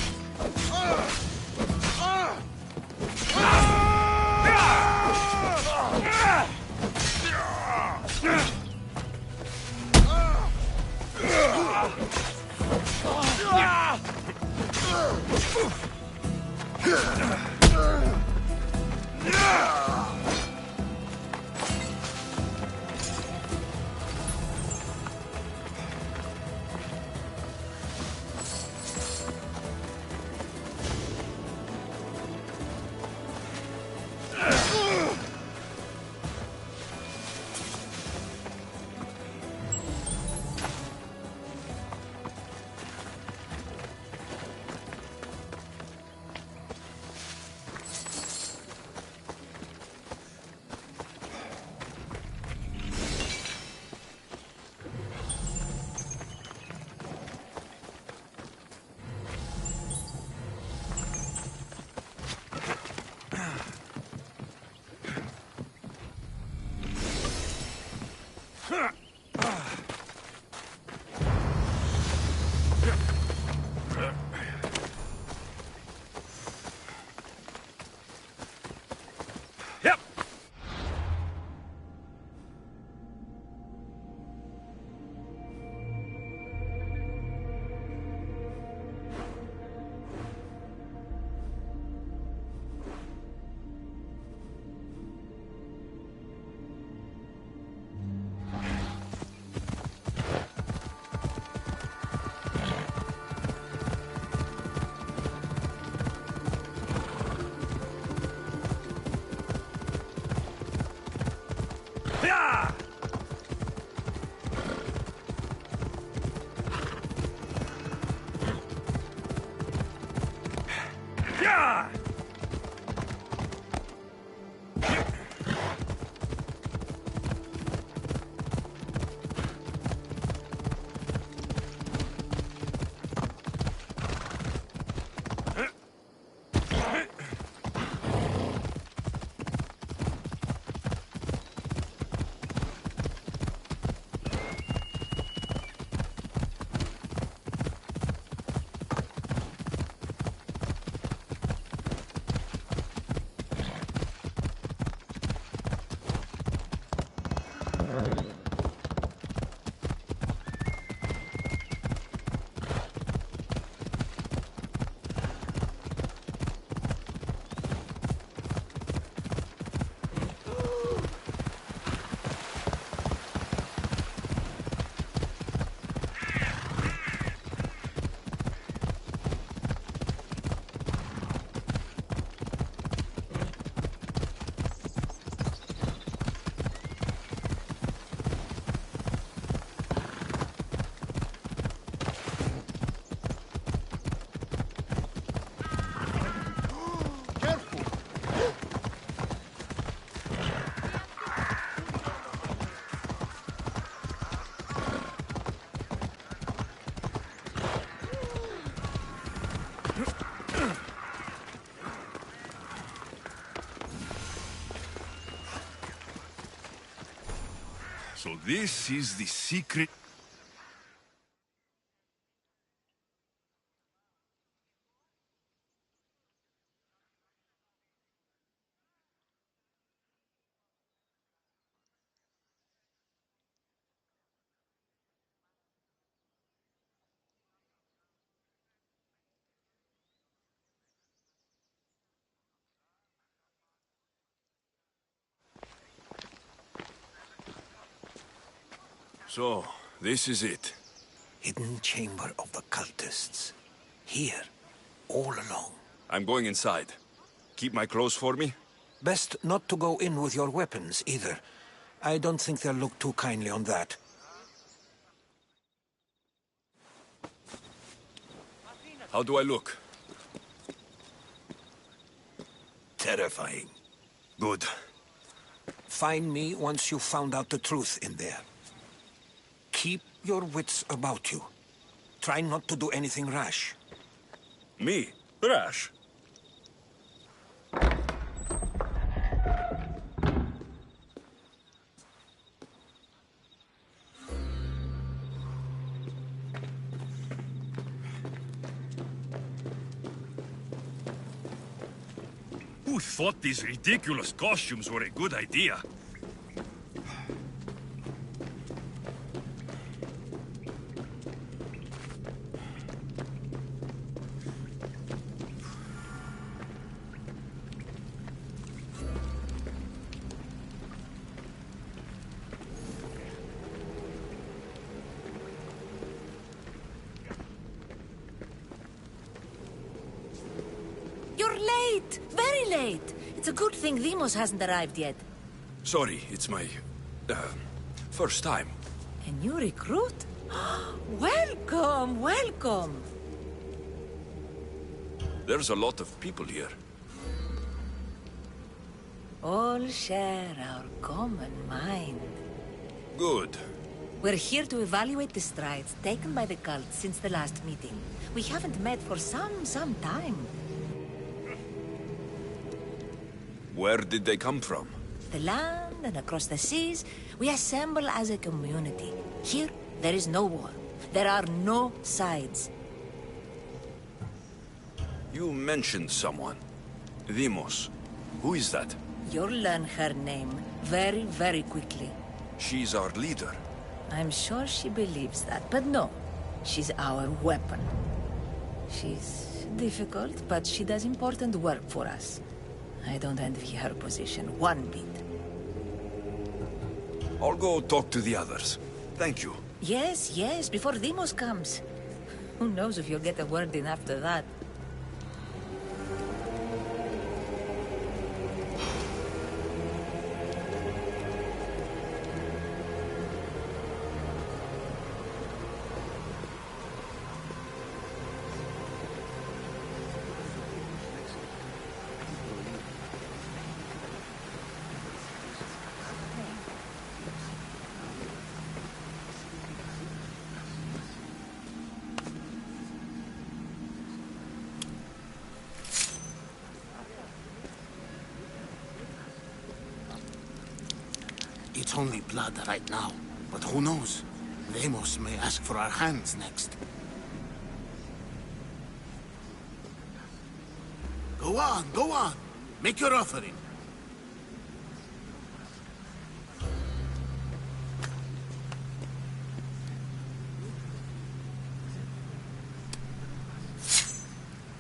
Yep. Yeah! Yeah! So this is the secret... So, this is it.
Hidden chamber of the cultists. Here, all along.
I'm going inside. Keep my clothes for me?
Best not to go in with your weapons, either. I don't think they'll look too kindly on that.
How do I look?
Terrifying.
Good.
Find me once you've found out the truth in there. Keep your wits about you. Try not to do anything rash.
Me? Rash? Who thought these ridiculous costumes were a good idea?
You're late! Very late! It's a good thing Demos hasn't arrived yet.
Sorry, it's my... first time.
A new recruit? Welcome, welcome!
There's a lot of people here.
All share our common mind.
Good.
We're here to evaluate the strides taken by the cult since the last meeting. We haven't met for some time.
Where did they come from?
the land and across the seas, we assemble as a community. Here, there is no war. There are no sides.
You mentioned someone. Vimos. Who is that?
You'll learn her name very, very quickly.
She's our leader.
I'm sure she believes that, but no. She's our weapon. She's difficult, but she does important work for us. I don't envy her position one bit.
I'll go talk to the others. Thank you.
Yes, yes, before Demos comes. Who knows if you'll get a word in after that.
It's only blood right now, but who knows? Lemos may ask for our hands next. Go on, go on. Make your offering.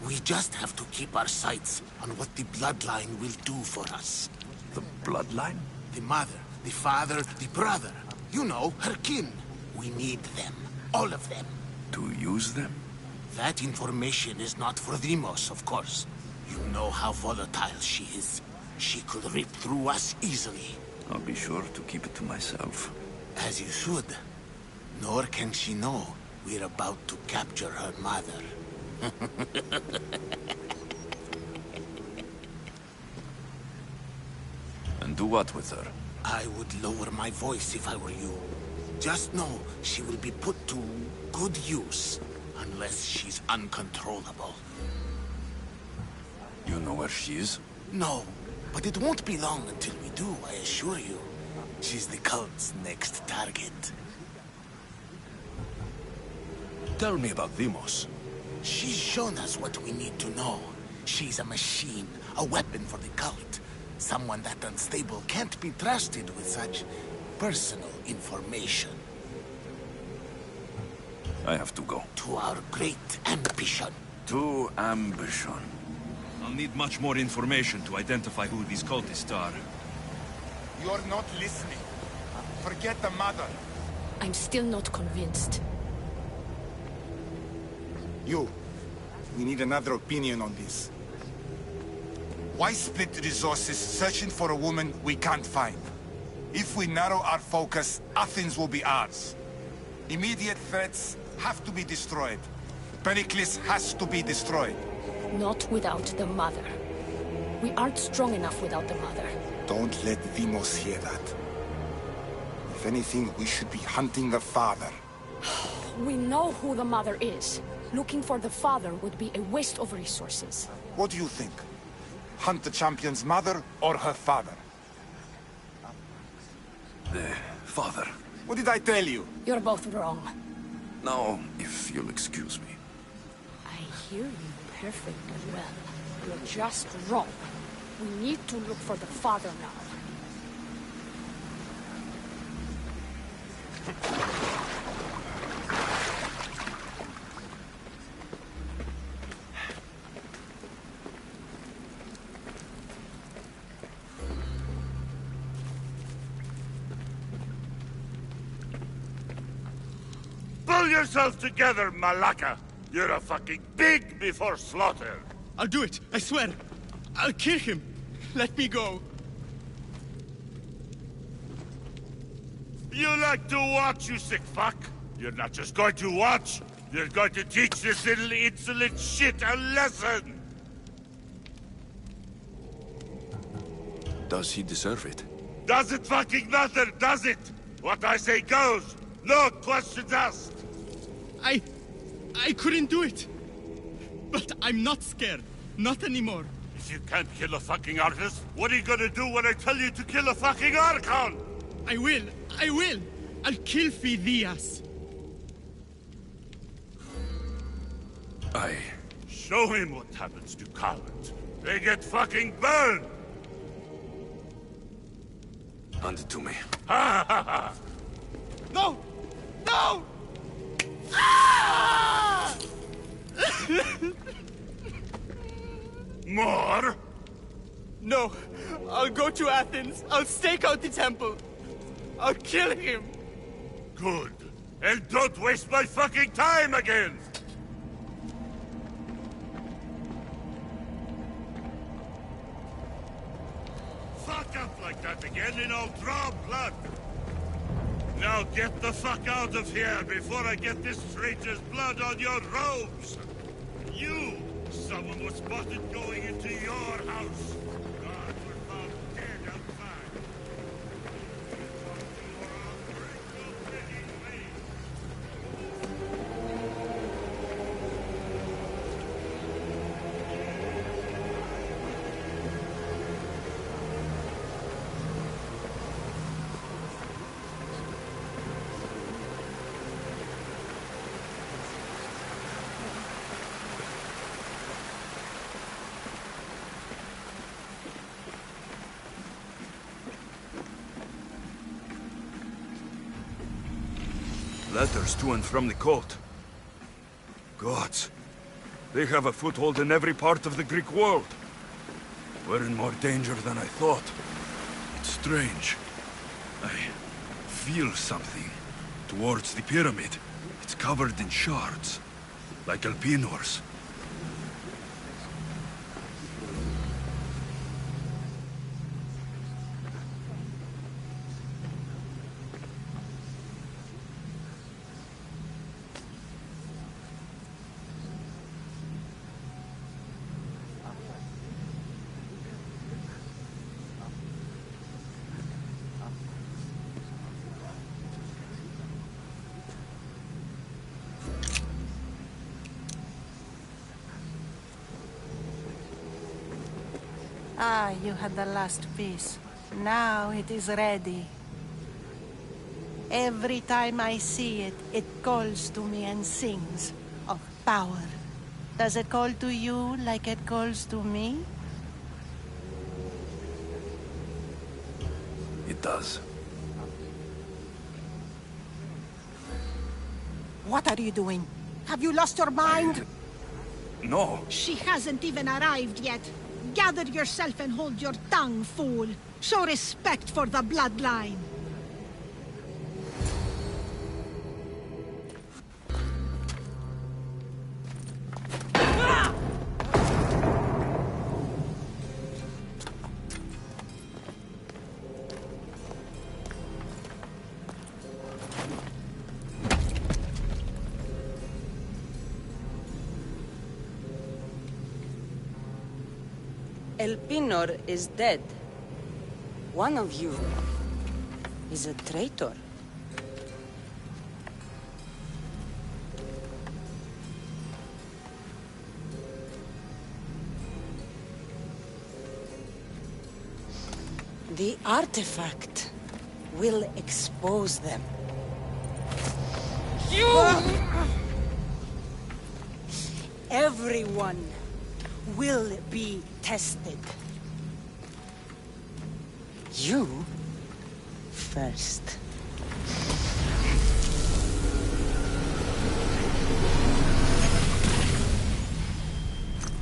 We just have to keep our sights on what the bloodline will do for us.
The bloodline?
The mother, the father, the brother. You know, her kin. We need them. All of them.
To use them?
That information is not for Demos, of course. You know how volatile she is. She could rip through us easily.
I'll be sure to keep it to myself.
As you should. Nor can she know we're about to capture her mother.
And do what with her?
I would lower my voice if I were you. Just know she will be put to good use, unless she's uncontrollable.
You know where she is?
No, but it won't be long until we do, I assure you. She's the cult's next target.
Tell me about Demos.
She's shown us what we need to know. She's a machine, a weapon for the cult. Someone that unstable can't be trusted with such personal information.
I have to go.
To our great ambition.
To ambition.
I'll need much more information to identify who these cultists are.
You're not listening. Forget the mother.
I'm still not convinced.
You. We need another opinion on this. Why split resources searching for a woman we can't find? If we narrow our focus, Athens will be ours. Immediate threats have to be destroyed. Pericles has to be destroyed.
Not without the mother. We aren't strong enough without the mother.
Don't let Demos hear that. If anything, we should be hunting the father.
We know who the mother is. Looking for the father would be a waste of resources.
What do you think? Hunt the champion's mother or her father?
The father.
What did I tell you?
You're both wrong.
Now, if you'll excuse me.
I hear you perfectly well. You're just wrong. We need to look for the father now.
Pull yourself together, Malaka! You're a fucking pig before slaughter!
I'll do it, I swear. I'll kill him. Let me go.
You like to watch, you sick fuck? You're not just going to watch, you're going to teach this little insolent shit a lesson!
Does he deserve it?
Does it fucking matter, does it? What I say goes. No questions asked.
I couldn't do it. But I'm not scared. Not anymore.
If If you can't kill a fucking artist, what are you gonna do when I tell you to kill a fucking Archon?
I will! I will! I'll kill Phidias!
Show him what happens to cowards. They get fucking burned!
Hand it to me.
Ha ha ha!
No! No! Ah!
More?
No! I'll go to Athens. I'll stake out the temple. I'll kill him.
Good. And don't waste my fucking time again! Fuck up like that again and I'll draw blood! Now get the fuck out of here before I get this traitor's blood on your robes! You! Someone was spotted going into your house! Guards were found dead outside!
Letters to and from the court. Gods, they have a foothold in every part of the Greek world. We're in more danger than I thought. It's strange. I feel something towards the pyramid. It's covered in shards, like Alpinors.
Ah, you had the last piece. Now it is ready. Every time I see it, it calls to me and sings of power. Does it call to you like it calls to me?
It does.
What are you doing? Have you lost your mind?
No.
She hasn't even arrived yet. Gather yourself and hold your tongue, fool. Show respect for the bloodline.
Elpinor is dead. One of you is a traitor. The artifact will expose them. Everyone will be tested. You first.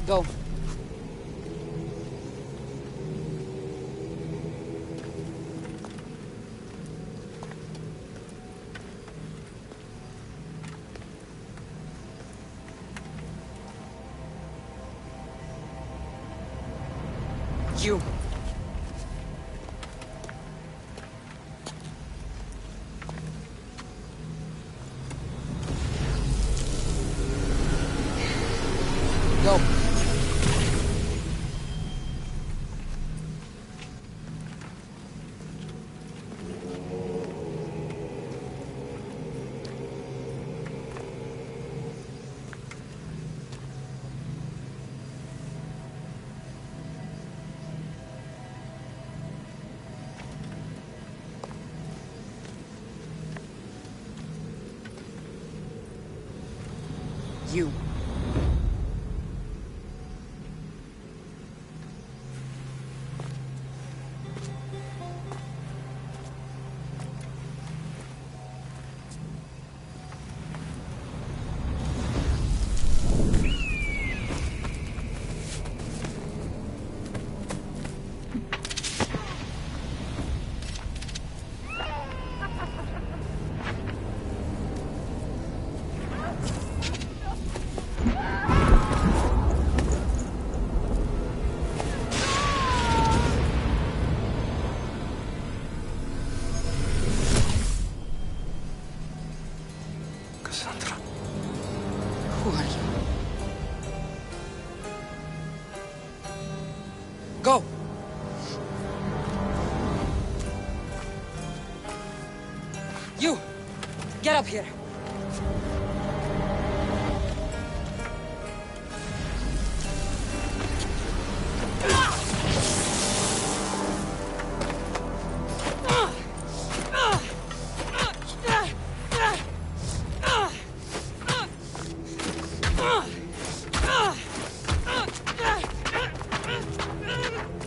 Go. You. Go. you. Who are you? Go! You! Get up here!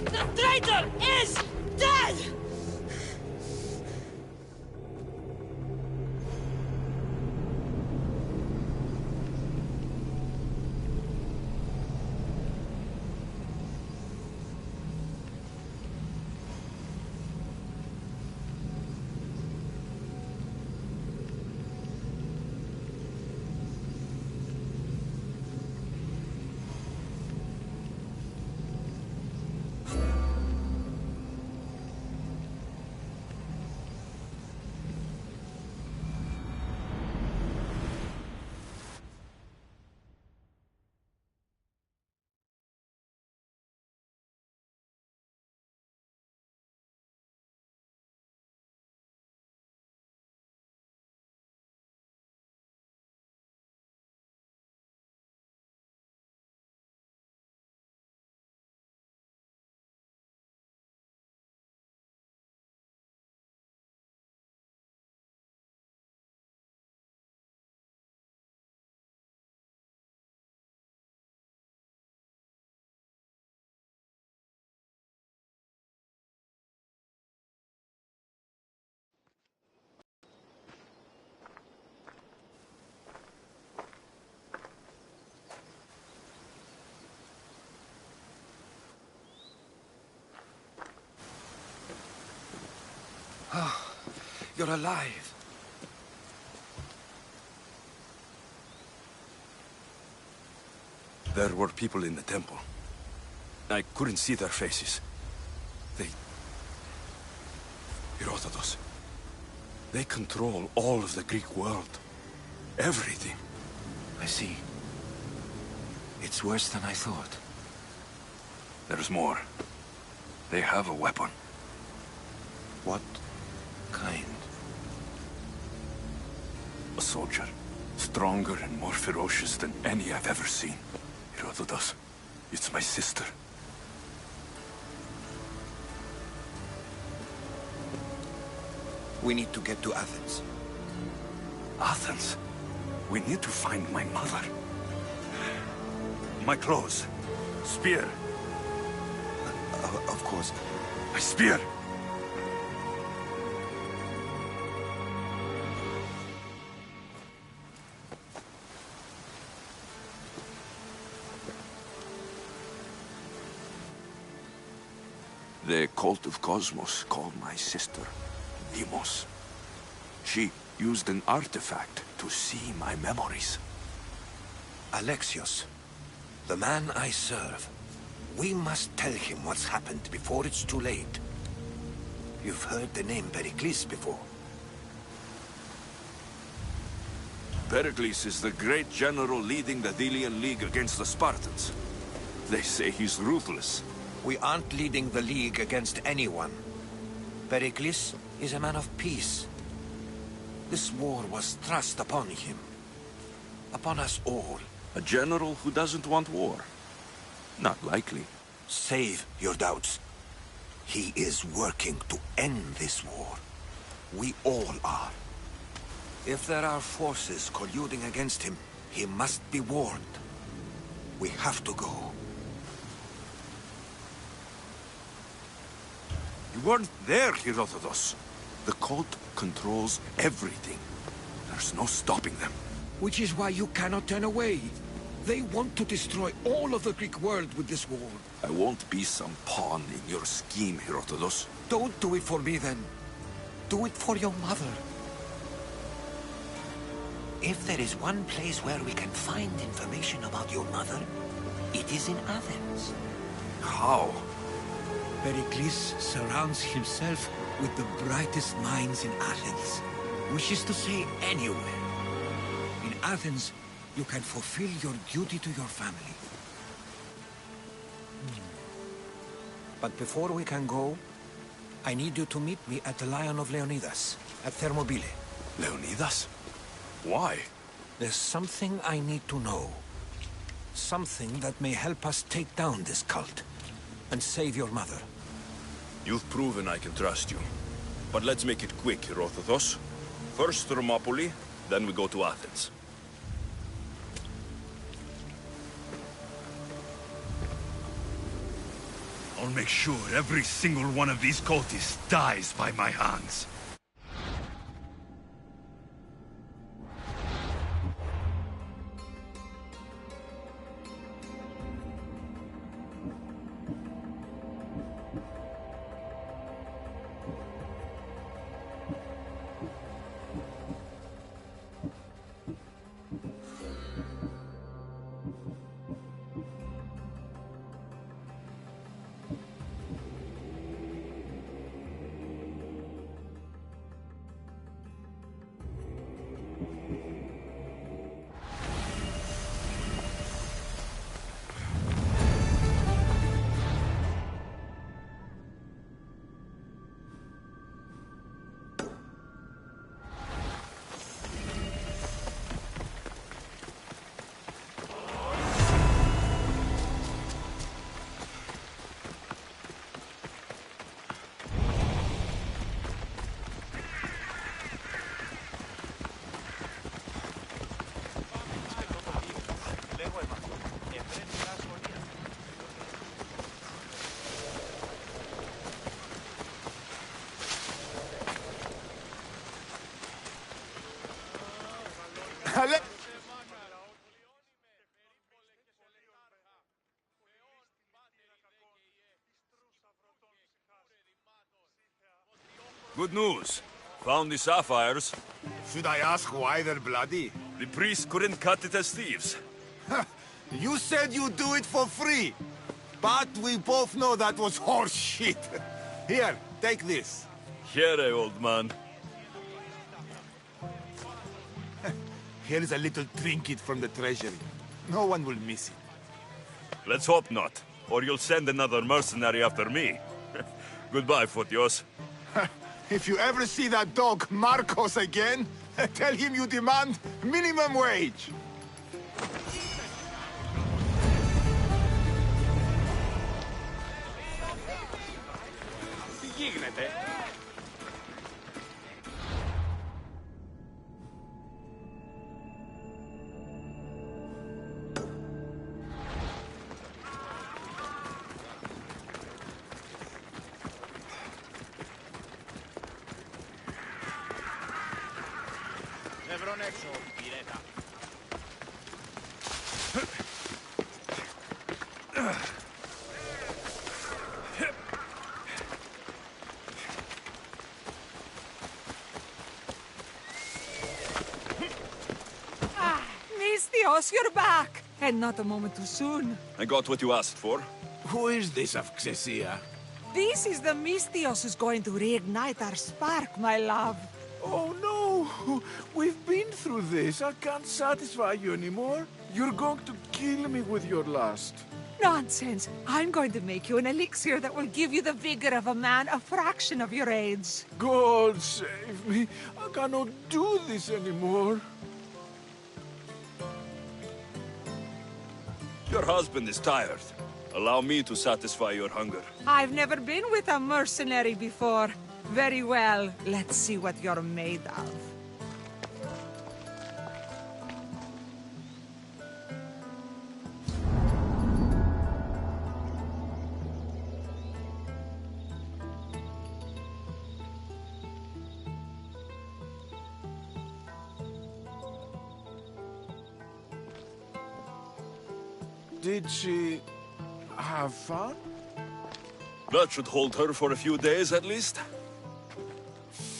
The traitor is dead!
Oh, you're alive. There were people in the temple. I couldn't see their faces. Herodotus. They control all of the Greek world. Everything.
I see. It's worse than I thought.
There's more. They have a weapon.
What kind?
A soldier. Stronger and more ferocious than any I've ever seen. Herodotus. It's my sister.
We need to get to Athens.
Athens? We need to find my mother. My clothes. Spear.
Of course.
My spear! The cult of Cosmos called my sister Demos. She used an artifact to see my memories.
Alexios, the man I serve. We must tell him what's happened before it's too late. You've heard the name Pericles before.
Pericles is the great general leading the Delian League against the Spartans. They say he's ruthless.
We aren't leading the League against anyone. Pericles is a man of peace. This war was thrust upon him. Upon us all.
A general who doesn't want war? Not likely.
Save your doubts. He is working to end this war. We all are. If there are forces colluding against him, He must be warned. We have to go.
You weren't there, Herodotus. The cult controls everything. There's no stopping them.
Which is why you cannot turn away. They want to destroy all of the Greek world with this war.
I won't be some pawn in your scheme, Herodotus.
Don't do it for me, then. Do it for your mother. If there is one place where we can find information about your mother, it is in Athens.
How?
Pericles surrounds himself with the brightest minds in Athens. Which is to say, anywhere. In Athens, you can fulfill your duty to your family. But before we can go, I need you to meet me at the Lion of Leonidas, at Thermopylae.
Leonidas? Why?
There's something I need to know. Something that may help us take down this cult, and save your mother.
You've proven I can trust you. But let's make it quick, Herodotus. First Thermopylae, then we go to Athens. I'll make sure every single one of these cultists dies by my hands. Good news. Found the sapphires.
Should I ask why they're bloody?
The priests couldn't cut it as thieves.
You said you'd do it for free. But we both know that was horse shit. Here, take this.
Here, old man.
Here's a little trinket from the treasury. No one will miss it.
Let's hope not, or you'll send another mercenary after me. Goodbye, Photios.
If you ever see that dog Marcos again, tell him you demand minimum wage.
Τι γίνεται? Ευρών έξω, πυρέτα.
Misthios, you're back! And not a moment too soon.
I got what you asked for.
Who is this of Xesia?
This is the Misthios who's going to reignite our spark, my love.
Oh no! We've been through this. I can't satisfy you anymore. You're going to kill me with your lust.
Nonsense. I'm going to make you an elixir that will give you the vigor of a man a fraction of your age.
God save me. I cannot do this anymore.
Your husband is tired. Allow me to satisfy your hunger.
I've never been with a mercenary before. Very well. Let's see what you're made of.
Did she have fun?
That should hold her for a few days at least.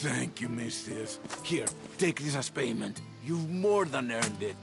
Thank you, Mistius. Here, take this as payment. You've more than earned it.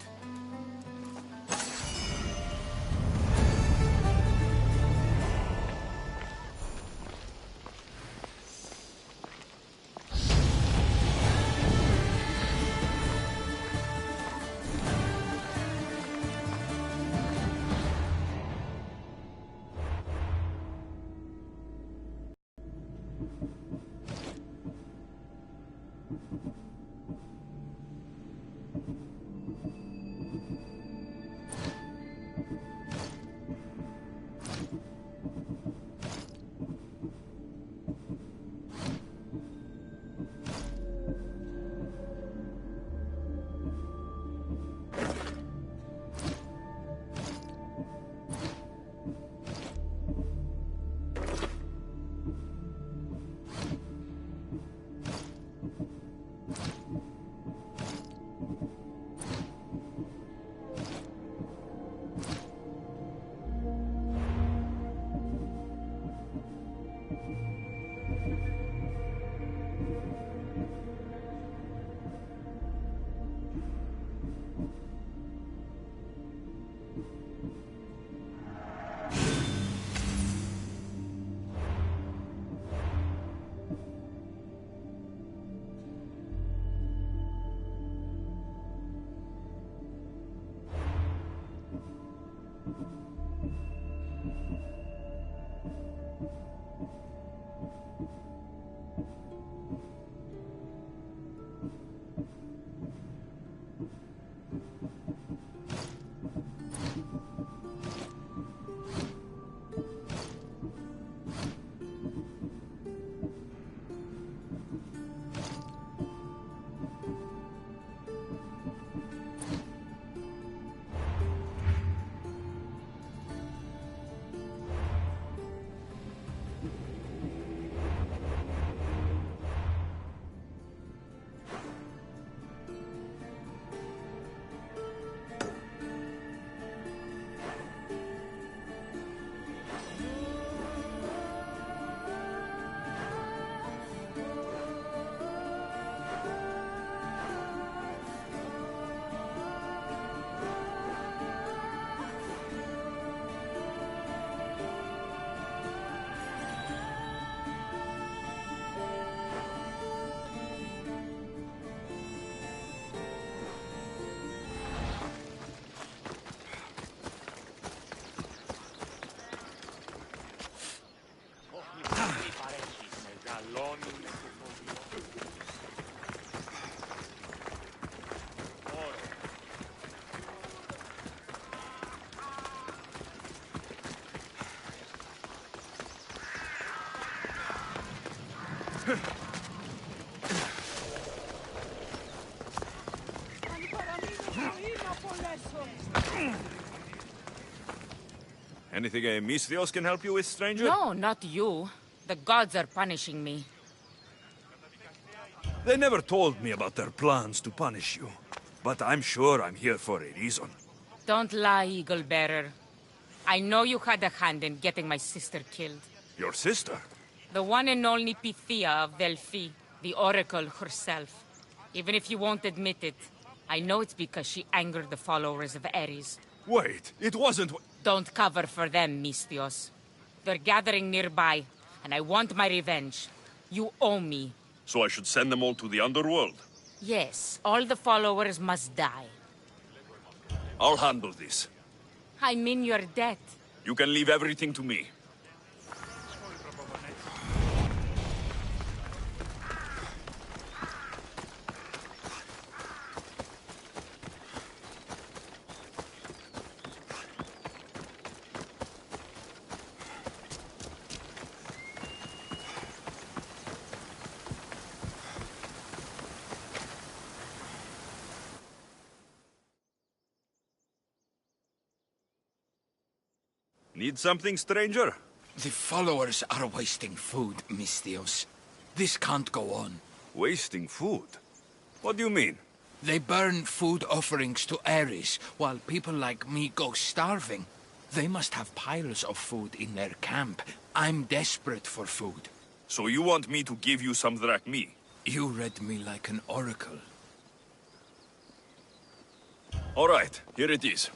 Anything a Misthios can help you with, stranger?
No, not you. The gods are punishing me.
They never told me about their plans to punish you. But I'm sure I'm here for a reason.
Don't lie, Eagle Bearer. I know you had a hand in getting my sister killed.
Your sister?
The one and only Pythia of Delphi, the Oracle herself. Even if you won't admit it, I know it's because she angered the followers of Ares.
Wait, it wasn't...
Don't cover for them, Misthios. They're gathering nearby, and I want my revenge. You owe me.
So I should send them all to the underworld?
Yes, all the followers must die.
I'll handle this.
I'm in your debt.
You can leave everything to me. Need something, stranger?
The followers are wasting food, Misthios. This can't go on.
Wasting food? What do you mean?
They burn food offerings to Ares, while people like me go starving.
They must have piles of food in their camp. I'm desperate for food.
So you want me to give you some drachmi?
You read me like an oracle.
All right, here it is.